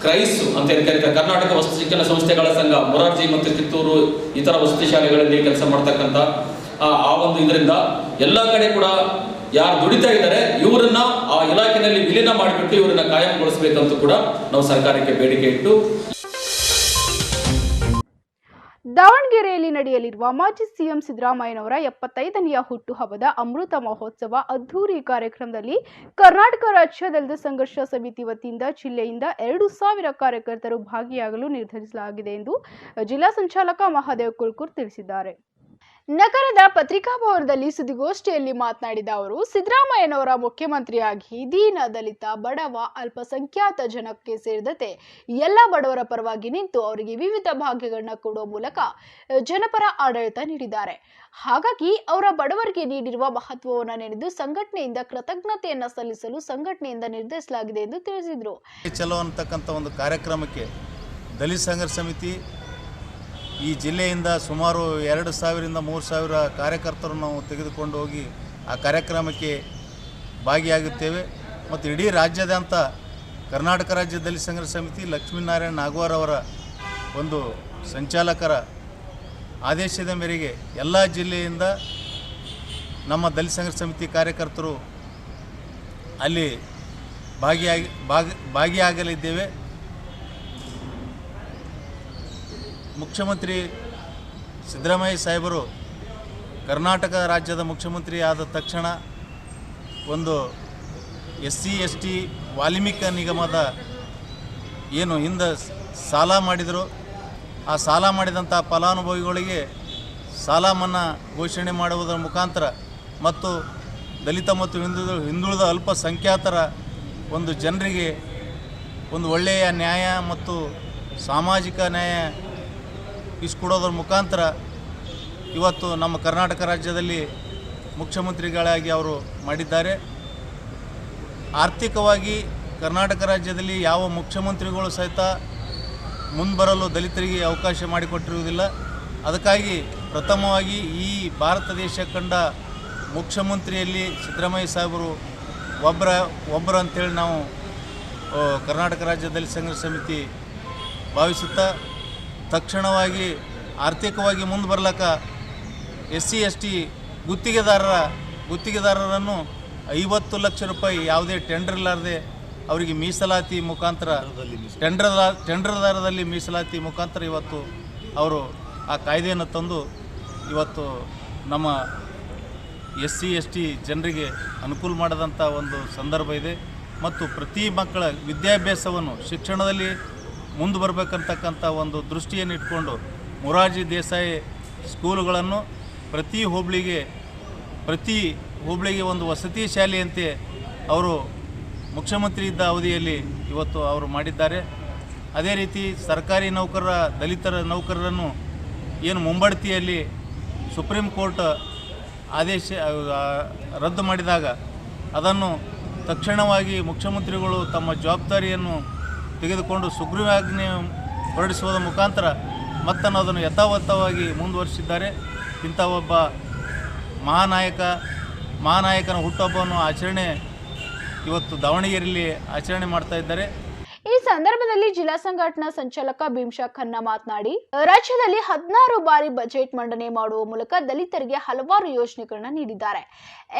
ಕ್ರೈಸ್ ಅಂತ ಏನು ಕರೀತಾರೆ, ಕರ್ನಾಟಕ ವಸತಿ ಶಿಕ್ಷಣ ಸಂಸ್ಥೆಗಳ ಸಂಘ, ಮೊರಾರ್ಜಿ ಮತ್ತು ಕಿತ್ತೂರು ಇತರ ವಸತಿ ಶಾಲೆಗಳಲ್ಲಿ ಕೆಲಸ ಮಾಡ್ತಕ್ಕಂಥ ಆ ಒಂದು ಇದರಿಂದ ಎಲ್ಲ ಕಡೆ ಕೂಡ ಯಾರು ದುಡಿತಾ ಇದ್ದಾರೆ ಇವರನ್ನ ಆ ಇಲಾಖೆಯಲ್ಲಿ ವಿಲೀನ ಮಾಡಿಬಿಟ್ಟು ಇವರನ್ನ ಕಾಯಂಗೊಳಿಸಬೇಕಂತ ಕೂಡ ನಾವು ಸರ್ಕಾರಕ್ಕೆ ಬೇಡಿಕೆ ಇಟ್ಟು. ದಾವಣಗೆರೆಯಲ್ಲಿ ನಡೆಯಲಿರುವ ಮಾಜಿ ಸಿಎಂ ಸಿದ್ದರಾಮಯ್ಯನವರ 75ನೆಯ ಹುಟ್ಟುಹಬ್ಬದ ಅಮೃತ ಮಹೋತ್ಸವ ಅದ್ದೂರಿ ಕಾರ್ಯಕ್ರಮದಲ್ಲಿ ಕರ್ನಾಟಕ ರಾಜ್ಯ ದಲಿತ ಸಂಘರ್ಷ ಸಮಿತಿ ವತಿಯಿಂದ ಜಿಲ್ಲೆಯಿಂದ 2,000 ಕಾರ್ಯಕರ್ತರು ಭಾಗಿಯಾಗಲು ನಿರ್ಧರಿಸಲಾಗಿದೆ ಎಂದು ಜಿಲ್ಲಾ ಸಂಚಾಲಕ ಮಹಾದೇವ್ ಕುಲ್ಕೂರ್ ತಿಳಿಸಿದ್ದಾರೆ. ನಗರದ ಪತ್ರಿಕಾ ಭವನದಲ್ಲಿ ಸುದ್ದಿಗೋಷ್ಠಿಯಲ್ಲಿ ಮಾತನಾಡಿದ ಅವರು, ಸಿದ್ದರಾಮಯ್ಯನವರ ಮುಖ್ಯಮಂತ್ರಿಯಾಗಿ ದೀನ, ದಲಿತ, ಬಡವ, ಅಲ್ಪಸಂಖ್ಯಾತ ಜನಕ್ಕೆ ಸೇರಿದಂತೆ ಎಲ್ಲ ಬಡವರ ಪರವಾಗಿ ನಿಂತು ಅವರಿಗೆ ವಿವಿಧ ಭಾಗ್ಯಗಳನ್ನ ಕೊಡುವ ಮೂಲಕ ಜನಪರ ಆಡಳಿತ ನೀಡಿದ್ದಾರೆ. ಹಾಗಾಗಿ ಅವರ ಬಡವರಿಗೆ ನೀಡಿರುವ ಮಹತ್ವವನ್ನು ನೆನೆದು ಸಂಘಟನೆಯಿಂದ ಕೃತಜ್ಞತೆಯನ್ನ ಸಲ್ಲಿಸಲು ಸಂಘಟನೆಯಿಂದ ನಿರ್ಧರಿಸಲಾಗಿದೆ ಎಂದು ತಿಳಿಸಿದರು. ಚಲೋ ಅಂತಕ್ಕಂಥ ಒಂದು ಕಾರ್ಯಕ್ರಮಕ್ಕೆ ದಲಿತ ಸಂಘರ್ಷ ಸಮಿತಿ ಈ ಜಿಲ್ಲೆಯಿಂದ ಸುಮಾರು 2,000ರಿಂದ 3,000 ಕಾರ್ಯಕರ್ತರು ನಾವು ತೆಗೆದುಕೊಂಡು ಹೋಗಿ ಆ ಕಾರ್ಯಕ್ರಮಕ್ಕೆ ಭಾಗಿಯಾಗುತ್ತೇವೆ. ಮತ್ತು ಇಡೀ ರಾಜ್ಯಾದ್ಯಂತ ಕರ್ನಾಟಕ ರಾಜ್ಯ ದಲಿತ ಸಂಘರ್ಷ ಸಮಿತಿ ಲಕ್ಷ್ಮೀನಾರಾಯಣ ನಾಗವಾರ್ ಅವರ ಒಂದು ಸಂಚಾಲಕರ ಆದೇಶದ ಮೇರೆಗೆ ಎಲ್ಲ ಜಿಲ್ಲೆಯಿಂದ ನಮ್ಮ ದಲಿತ ಸಂಘರ್ಷ ಸಮಿತಿ ಕಾರ್ಯಕರ್ತರು ಅಲ್ಲಿ ಭಾಗಿಯಾಗಲಿದ್ದೇವೆ. ಮುಖ್ಯಮಂತ್ರಿ ಸಿದ್ದರಾಮಯ್ಯ ಸಾಹೇಬರು ಕರ್ನಾಟಕ ರಾಜ್ಯದ ಮುಖ್ಯಮಂತ್ರಿ ಆದ ತಕ್ಷಣ ಒಂದು SC/ST ವಾಲ್ಮೀಕಿ ನಿಗಮದ ಏನು ಹಿಂದೆ ಸಾಲ ಮಾಡಿದರು, ಆ ಸಾಲ ಮಾಡಿದಂಥ ಫಲಾನುಭವಿಗಳಿಗೆ ಸಾಲ ಮನ್ನಾ ಘೋಷಣೆ ಮಾಡುವುದರ ಮುಖಾಂತರ ಮತ್ತು ದಲಿತ ಮತ್ತು ಹಿಂದುಳಿದ ಅಲ್ಪಸಂಖ್ಯಾತರ ಒಂದು ಜನರಿಗೆ ಒಂದು ಒಳ್ಳೆಯ ನ್ಯಾಯ ಮತ್ತು ಸಾಮಾಜಿಕ ನ್ಯಾಯ ಇಸ್ಕೊಡೋದ್ರ ಮುಖಾಂತರ ಇವತ್ತು ನಮ್ಮ ಕರ್ನಾಟಕ ರಾಜ್ಯದಲ್ಲಿ ಮುಖ್ಯಮಂತ್ರಿಗಳಾಗಿ ಅವರು ಮಾಡಿದ್ದಾರೆ. ಆರ್ಥಿಕವಾಗಿ ಕರ್ನಾಟಕ ರಾಜ್ಯದಲ್ಲಿ ಯಾವ ಮುಖ್ಯಮಂತ್ರಿಗಳು ಸಹಿತ ಮುಂಬರಲು ದಲಿತರಿಗೆ ಅವಕಾಶ ಮಾಡಿಕೊಟ್ಟಿರುವುದಿಲ್ಲ. ಅದಕ್ಕಾಗಿ ಪ್ರಥಮವಾಗಿ ಈ ಭಾರತ ದೇಶ ಕಂಡ ಮುಖ್ಯಮಂತ್ರಿಯಲ್ಲಿ ಸಿದ್ದರಾಮಯ್ಯ ಸಾಹೇಬರು ಒಬ್ಬರು ಅಂತೇಳಿ ನಾವು ಕರ್ನಾಟಕ ರಾಜ್ಯ ದಲಿತ ಸಂಘರ್ಷ ಸಮಿತಿ ಭಾವಿಸುತ್ತಾ ತಕ್ಷಣವಾಗಿ ಆರ್ಥಿಕವಾಗಿ ಮುಂದೆ ಬರ್ಲಕ್ಕ SC/ST ಗುತ್ತಿಗೆದಾರರನ್ನು 50 ಲಕ್ಷ ರೂಪಾಯಿ ಯಾವುದೇ ಟೆಂಡರ್ ಇಲ್ಲಾರದೆ ಅವರಿಗೆ ಮೀಸಲಾತಿ ಮುಖಾಂತರ ಟೆಂಡರ್ ದರದಲ್ಲಿ ಮೀಸಲಾತಿ ಮುಖಾಂತರ ಇವತ್ತು ಅವರು ಆ ಕಾಯ್ದೆಯನ್ನು ತಂದು ಇವತ್ತು ನಮ್ಮ SC/ST ಜನರಿಗೆ ಅನುಕೂಲ ಮಾಡಿದಂಥ ಒಂದು ಸಂದರ್ಭ ಇದೆ. ಮತ್ತು ಪ್ರತಿ ಮಕ್ಕಳ ವಿದ್ಯಾಭ್ಯಾಸವನ್ನು ಶಿಕ್ಷಣದಲ್ಲಿ ಮುಂದೆ ಬರಬೇಕಂತಕ್ಕಂಥ ಒಂದು ದೃಷ್ಟಿಯನ್ನು ಇಟ್ಕೊಂಡು ಮೊರಾರ್ಜಿ ದೇಸಾಯಿ ಸ್ಕೂಲುಗಳನ್ನು ಪ್ರತಿ ಹೋಬಳಿಗೆ ಒಂದು ವಸತಿ ಶಾಲೆಯಂತೆ ಅವರು ಮುಖ್ಯಮಂತ್ರಿ ಇದ್ದ ಅವಧಿಯಲ್ಲಿ ಇವತ್ತು ಅವರು ಮಾಡಿದ್ದಾರೆ. ಅದೇ ರೀತಿ ಸರ್ಕಾರಿ ದಲಿತರ ನೌಕರರನ್ನು ಏನು ಮುಂಬಡ್ತಿಯಲ್ಲಿ ಸುಪ್ರೀಂ ಕೋರ್ಟ್ ಆದೇಶ ರದ್ದು ಮಾಡಿದಾಗ ಅದನ್ನು ತಕ್ಷಣವಾಗಿ ಮುಖ್ಯಮಂತ್ರಿಗಳು ತಮ್ಮ ಜವಾಬ್ದಾರಿಯನ್ನು ತೆಗೆದುಕೊಂಡು ಸುಗ್ರೀವಾಜ್ಞೆ ಹೊರಡಿಸುವುದರ ಮುಖಾಂತರ ಮತ್ತನ್ನೋದನ್ನು ಯಥಾವತ್ತವಾಗಿ ಮುಂದುವರಿಸಿದ್ದಾರೆ. ಇಂಥ ಒಬ್ಬ ಮಹಾನಾಯಕನ ಹುಟ್ಟುಹಬ್ಬವನ್ನು ಇವತ್ತು ದಾವಣಗೆರೆಯಲ್ಲಿ ಆಚರಣೆ ಮಾಡ್ತಾ ಇದ್ದಾರೆ. ಈ ಸಂದರ್ಭದಲ್ಲಿ ಜಿಲ್ಲಾ ಸಂಘಟನಾ ಸಂಚಾಲಕ ಭೀಮ್ಶಾ ಖನ್ನಾ ಮಾತನಾಡಿ, ರಾಜ್ಯದಲ್ಲಿ 16 ಬಾರಿ ಬಜೆಟ್ ಮಂಡನೆ ಮಾಡುವ ಮೂಲಕ ದಲಿತರಿಗೆ ಹಲವಾರು ಯೋಜನೆಗಳನ್ನ ನೀಡಿದ್ದಾರೆ.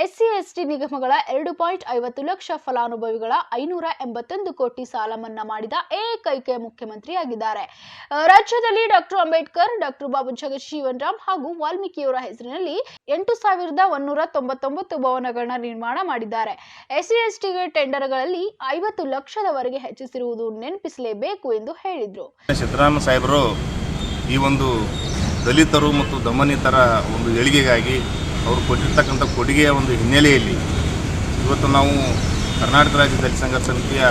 SC/ST ನಿಗಮಗಳ 2.50 ಲಕ್ಷ ಫಲಾನುಭವಿಗಳ 581 ಕೋಟಿ ಸಾಲ ಮನ್ನಾ ಮಾಡಿದ ಏಕೈಕ ಮುಖ್ಯಮಂತ್ರಿಯಾಗಿದ್ದಾರೆ. ರಾಜ್ಯದಲ್ಲಿ ಡಾಕ್ಟರ್ ಅಂಬೇಡ್ಕರ್, ಡಾಕ್ಟರ್ ಬಾಬು ಜಗಜೀವನ್ ರಾಮ್ ಹಾಗೂ ವಾಲ್ಮೀಕಿಯವರ ಹೆಸರಿನಲ್ಲಿ 8,199 ಭವನಗಳನ್ನ ನಿರ್ಮಾಣ ಮಾಡಿದ್ದಾರೆ. SC/STಗೆ ಟೆಂಡರ್ಗಳಲ್ಲಿ 50 ಲಕ್ಷದವರೆಗೆ ಹೆಚ್ಚಿಸಿರುವುದು ನೆನಪಿಸಲೇಬೇಕು ಎಂದು ಹೇಳಿದರು. ಸಿದ್ದರಾಮಯ್ಯ ಸಾಹೇಬರು ಈ ಒಂದು ದಲಿತರು ಮತ್ತು ದಮನಿತರ ಒಂದು ಏಳಿಗೆಗಾಗಿ ಅವರು ಕೊಟ್ಟಿರ್ತಕ್ಕಂಥ ಕೊಡುಗೆಯ ಒಂದು ಹಿನ್ನೆಲೆಯಲ್ಲಿ ಇವತ್ತು ನಾವು ಕರ್ನಾಟಕ ರಾಜ್ಯ ದಲಿತ ಸಂಘರ್ಷ ಸಮಿತಿಯ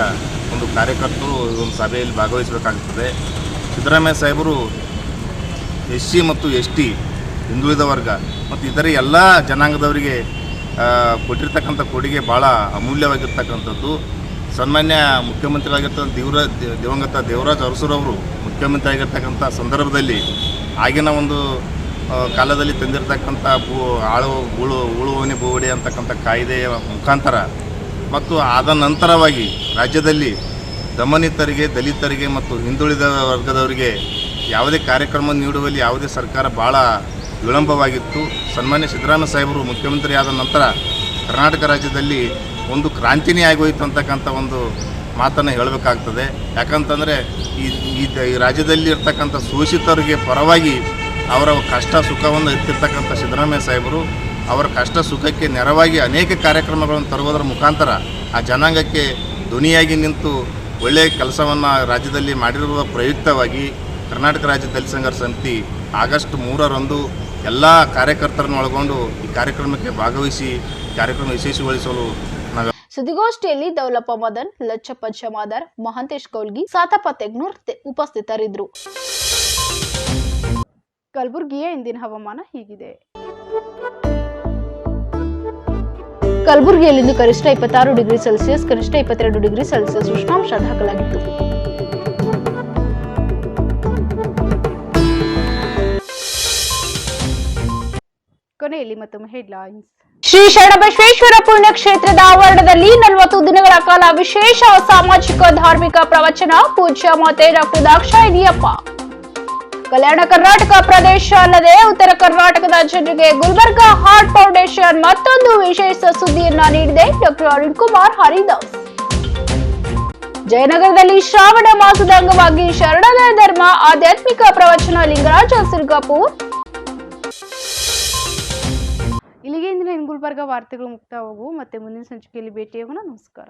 ಒಂದು ಕಾರ್ಯಕರ್ತರು ಒಂದು ಸಭೆಯಲ್ಲಿ ಭಾಗವಹಿಸಬೇಕಾಗುತ್ತದೆ. ಸಿದ್ದರಾಮಯ್ಯ ಸಾಹೇಬರು SC ಮತ್ತು ST ಹಿಂದುಳಿದ ವರ್ಗ ಮತ್ತು ಇತರೆ ಎಲ್ಲ ಜನಾಂಗದವರಿಗೆ ಕೊಟ್ಟಿರ್ತಕ್ಕಂಥ ಕೊಡುಗೆ ಭಾಳ ಅಮೂಲ್ಯವಾಗಿರ್ತಕ್ಕಂಥದ್ದು. ಸನ್ಮಾನ್ಯ ಮುಖ್ಯಮಂತ್ರಿಗಳಾಗಿರ್ತಕ್ಕಂಥ ದಿವಂಗತ ದೇವರಾಜ್ ಅರಸುರವರು ಮುಖ್ಯಮಂತ್ರಿ ಆಗಿರ್ತಕ್ಕಂಥ ಸಂದರ್ಭದಲ್ಲಿ ಆಗಿನ ಒಂದು ಕಾಲದಲ್ಲಿ ತಂದಿರತಕ್ಕಂಥ ಉಳುವನೆ ಬೋವಡೆ ಅಂತಕ್ಕಂಥ ಕಾಯ್ದೆಯ ಮುಖಾಂತರ ಮತ್ತು ಆದ ನಂತರವಾಗಿ ರಾಜ್ಯದಲ್ಲಿ ದಮನಿತರಿಗೆ, ದಲಿತರಿಗೆ ಮತ್ತು ಹಿಂದುಳಿದ ವರ್ಗದವರಿಗೆ ಯಾವುದೇ ಕಾರ್ಯಕ್ರಮ ನೀಡುವಲ್ಲಿ ಯಾವುದೇ ಸರ್ಕಾರ ಭಾಳ ವಿಳಂಬವಾಗಿತ್ತು. ಸನ್ಮಾನ್ಯ ಸಿದ್ದರಾಮಯ್ಯ ಸಾಹೇಬರು ಮುಖ್ಯಮಂತ್ರಿ ಆದ ನಂತರ ಕರ್ನಾಟಕ ರಾಜ್ಯದಲ್ಲಿ ಒಂದು ಕ್ರಾಂತಿನೇ ಆಗೋಯಿತು ಅಂತಕ್ಕಂಥ ಒಂದು ಮಾತನ್ನು ಹೇಳಬೇಕಾಗ್ತದೆ. ಯಾಕಂತಂದರೆ ಈ ರಾಜ್ಯದಲ್ಲಿ ಇರ್ತಕ್ಕಂಥ ಶೋಷಿತರಿಗೆ ಪರವಾಗಿ ಅವರ ಕಷ್ಟ ಸುಖವನ್ನು ಎತ್ತಿರ್ತಕ್ಕಂಥ ಸಿದ್ದರಾಮಯ್ಯ ಸಾಹೇಬರು ಅವರ ಕಷ್ಟ ಸುಖಕ್ಕೆ ನೆರವಾಗಿ ಅನೇಕ ಕಾರ್ಯಕ್ರಮಗಳನ್ನು ತರುವುದರ ಮುಖಾಂತರ ಆ ಜನಾಂಗಕ್ಕೆ ಧ್ವನಿಯಾಗಿ ನಿಂತು ಒಳ್ಳೆಯ ಕೆಲಸವನ್ನು ರಾಜ್ಯದಲ್ಲಿ ಮಾಡಿರುವ ಪ್ರಯುಕ್ತವಾಗಿ ಕರ್ನಾಟಕ ರಾಜ್ಯ ದಲಿತ ಸಂಘರ್ಷ ಸಮಿತಿ ಆಗಸ್ಟ್ 3ರಂದು ಎಲ್ಲ ಕಾರ್ಯಕರ್ತರನ್ನು ಒಳಗೊಂಡು ಈ ಕಾರ್ಯಕ್ರಮಕ್ಕೆ ಭಾಗವಹಿಸಿ ಕಾರ್ಯಕ್ರಮ ಯಶಸ್ವಿಗೊಳಿಸಲು ಸುದ್ದಿಗೋಷ್ಠಿಯಲ್ಲಿ ದೌಲಪ್ಪ ಮದನ್, ಲಚ್ಚಪ್ಪ ಜಮಾದಾರ್, ಮಹಾಂತೇಶ್ ಕೌಲ್ಗಿ, ಸಾತಪ್ಪ ತೆಗ್ನೂರ್ ಉಪಸ್ಥಿತರಿದ್ದರು. ಕಲಬುರಗಿಯ ಇಂದಿನ ಹವಾಮಾನ ಹೀಗಿದೆ. ಕಲಬುರಗಿಯಲ್ಲಿಂದು ಗರಿಷ್ಠ 26 ಡಿಗ್ರಿ ಸೆಲ್ಸಿಯಸ್, ಕನಿಷ್ಠ 22 ಡಿಗ್ರಿ ಸೆಲ್ಸಿಯಸ್ ಉಷ್ಣಾಂಶ ದಾಖಲಾಗಿತ್ತು. ಕೊನೆಯಲ್ಲಿ ಮತ್ತೊಮ್ಮೆ ಹೆಡ್ಲೈನ್ಸ್. ಶ್ರೀ ಶರಣಬಸವೇಶ್ವರ ಪುಣ್ಯಕ್ಷೇತ್ರದ ಆವರಣದಲ್ಲಿ 40 ದಿನಗಳ ಕಾಲ ವಿಶೇಷ ಸಾಮಾಜಿಕ ಧಾರ್ಮಿಕ ಪ್ರವಚನ. ಪೂಜ್ಯ ಮಾತೆ ಡಾಕ್ಟರ್ ದಾಕ್ಷಾಯಿಣಿಯಪ್ಪ. ಕಲ್ಯಾಣ ಕರ್ನಾಟಕ ಪ್ರದೇಶ ಅಲ್ಲದೆ ಉತ್ತರ ಕರ್ನಾಟಕದ ಜನರಿಗೆ ಗುಲ್ಬರ್ಗಾ ಹಾರ್ಟ್ ಫೌಂಡೇಶನ್ ಮತ್ತೊಂದು ವಿಶೇಷ ಸುದ್ದಿಯನ್ನ ನೀಡಿದೆ. ಡಾಕ್ಟರ್ ಅರುಣ್ ಕುಮಾರ್ ಹರಿದಾಸ್. ಜಯನಗರದಲ್ಲಿ ಶ್ರಾವಣ ಮಾಸದ ಅಂಗವಾಗಿ ಶರಣರ ಧರ್ಮ ಆಧ್ಯಾತ್ಮಿಕ ಪ್ರವಚನ. ಲಿಂಗರಾಜ ಸಿರ್ಗಾಪುರ್. ಇಲ್ಲಿಗೆ ಇಂದಿನ ಗುಲ್ಬರ್ಗಾ ವಾರ್ತೆಗಳು ಮುಕ್ತಾಯವಾಗುವು. ಮತ್ತೆ ಮುಂದಿನ ಸಂಚಿಕೆಯಲ್ಲಿ ಭೇಟಿಯಾಗೋಣ. ನಮಸ್ಕಾರ.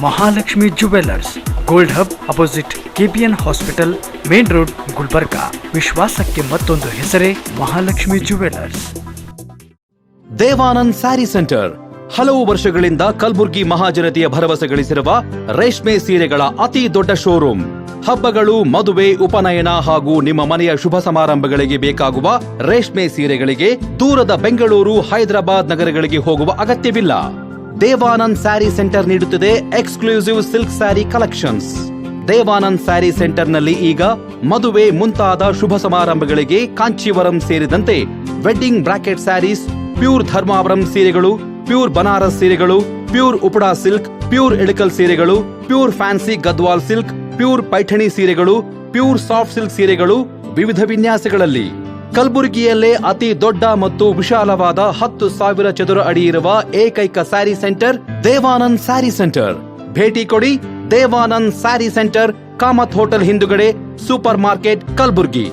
Mahalakshmi jewellers, gold hub opposite KPN hospital, main road, Gulbarga. ವಿಶ್ವಾಸಕ್ಕೆ ಮತ್ತೊಂದು ಹೆಸರೇ ಮಹಾಲಕ್ಷ್ಮಿ ಜುವೆಲ್ಲರ್ಸ್. ದೇವಾನಂದ್ ಸ್ಯಾರಿ ಸೆಂಟರ್ ಹಲವು ವರ್ಷಗಳಿಂದ ಕಲಬುರ್ಗಿ ಮಹಾಜನತೆಯ ಭರವಸೆ ಗಳಿಸಿರುವ ರೇಷ್ಮೆ ಸೀರೆಗಳ ಅತಿ ದೊಡ್ಡ ಶೋರೂಮ್. ಹಬ್ಬಗಳು, ಮದುವೆ, ಉಪನಯನ ಹಾಗೂ ನಿಮ್ಮ ಮನೆಯ ಶುಭ ಸಮಾರಂಭಗಳಿಗೆ ಬೇಕಾಗುವ ರೇಷ್ಮೆ ಸೀರೆಗಳಿಗೆ ದೂರದ ಬೆಂಗಳೂರು, ಹೈದರಾಬಾದ್ ನಗರಗಳಿಗೆ ಹೋಗುವ ಅಗತ್ಯವಿಲ್ಲ. ದೇವಾನಂದ್ ಸ್ಯಾರಿ ಸೆಂಟರ್ ನೀಡುತ್ತಿದೆ exclusive silk sari collections. Devanand sari ಸೆಂಟರ್ನಲ್ಲಿ ಈಗ ಮದುವೆ ಮುಂತಾದ ಶುಭ ಸಮಾರಂಭಗಳಿಗೆ ಕಾಂಚೀವರಂ ಸೇರಿದಂತೆ wedding brocade saris, pure Dharmavaram ಸೀರೆಗಳು, ಪ್ಯೂರ್ ಬನಾರಸ್ ಸೀರೆಗಳು, pure Uppada silk, pure Ilkal ಸೀರೆಗಳು, pure fancy Gadwal silk, pure Paithani ಸೀರೆಗಳು, ಪ್ಯೂರ್ ಸಾಫ್ಟ್ ಸಿಲ್ಕ್ ಸೀರೆಗಳು ವಿವಿಧ ವಿನ್ಯಾಸಗಳಲ್ಲಿ. ಕಲಬುರಗಿಯಲ್ಲೇ ಅತಿ ದೊಡ್ಡ ಮತ್ತು ವಿಶಾಲವಾದ 10,000 ಚದುರ ಅಡಿ ಇರುವ ಏಕೈಕ ಸ್ಯಾರಿ ಸೆಂಟರ್ ದೇವಾನಂದ್ ಸ್ಯಾರಿ ಸೆಂಟರ್. ಭೇಟಿ ಕೊಡಿ ದೇವಾನಂದ್ ಸ್ಯಾರಿ ಸೆಂಟರ್, ಕಾಮತ್ ಹೋಟೆಲ್ ಹಿಂದುಗಡೆ, ಸೂಪರ್ ಮಾರ್ಕೆಟ್, ಕಲಬುರಗಿ.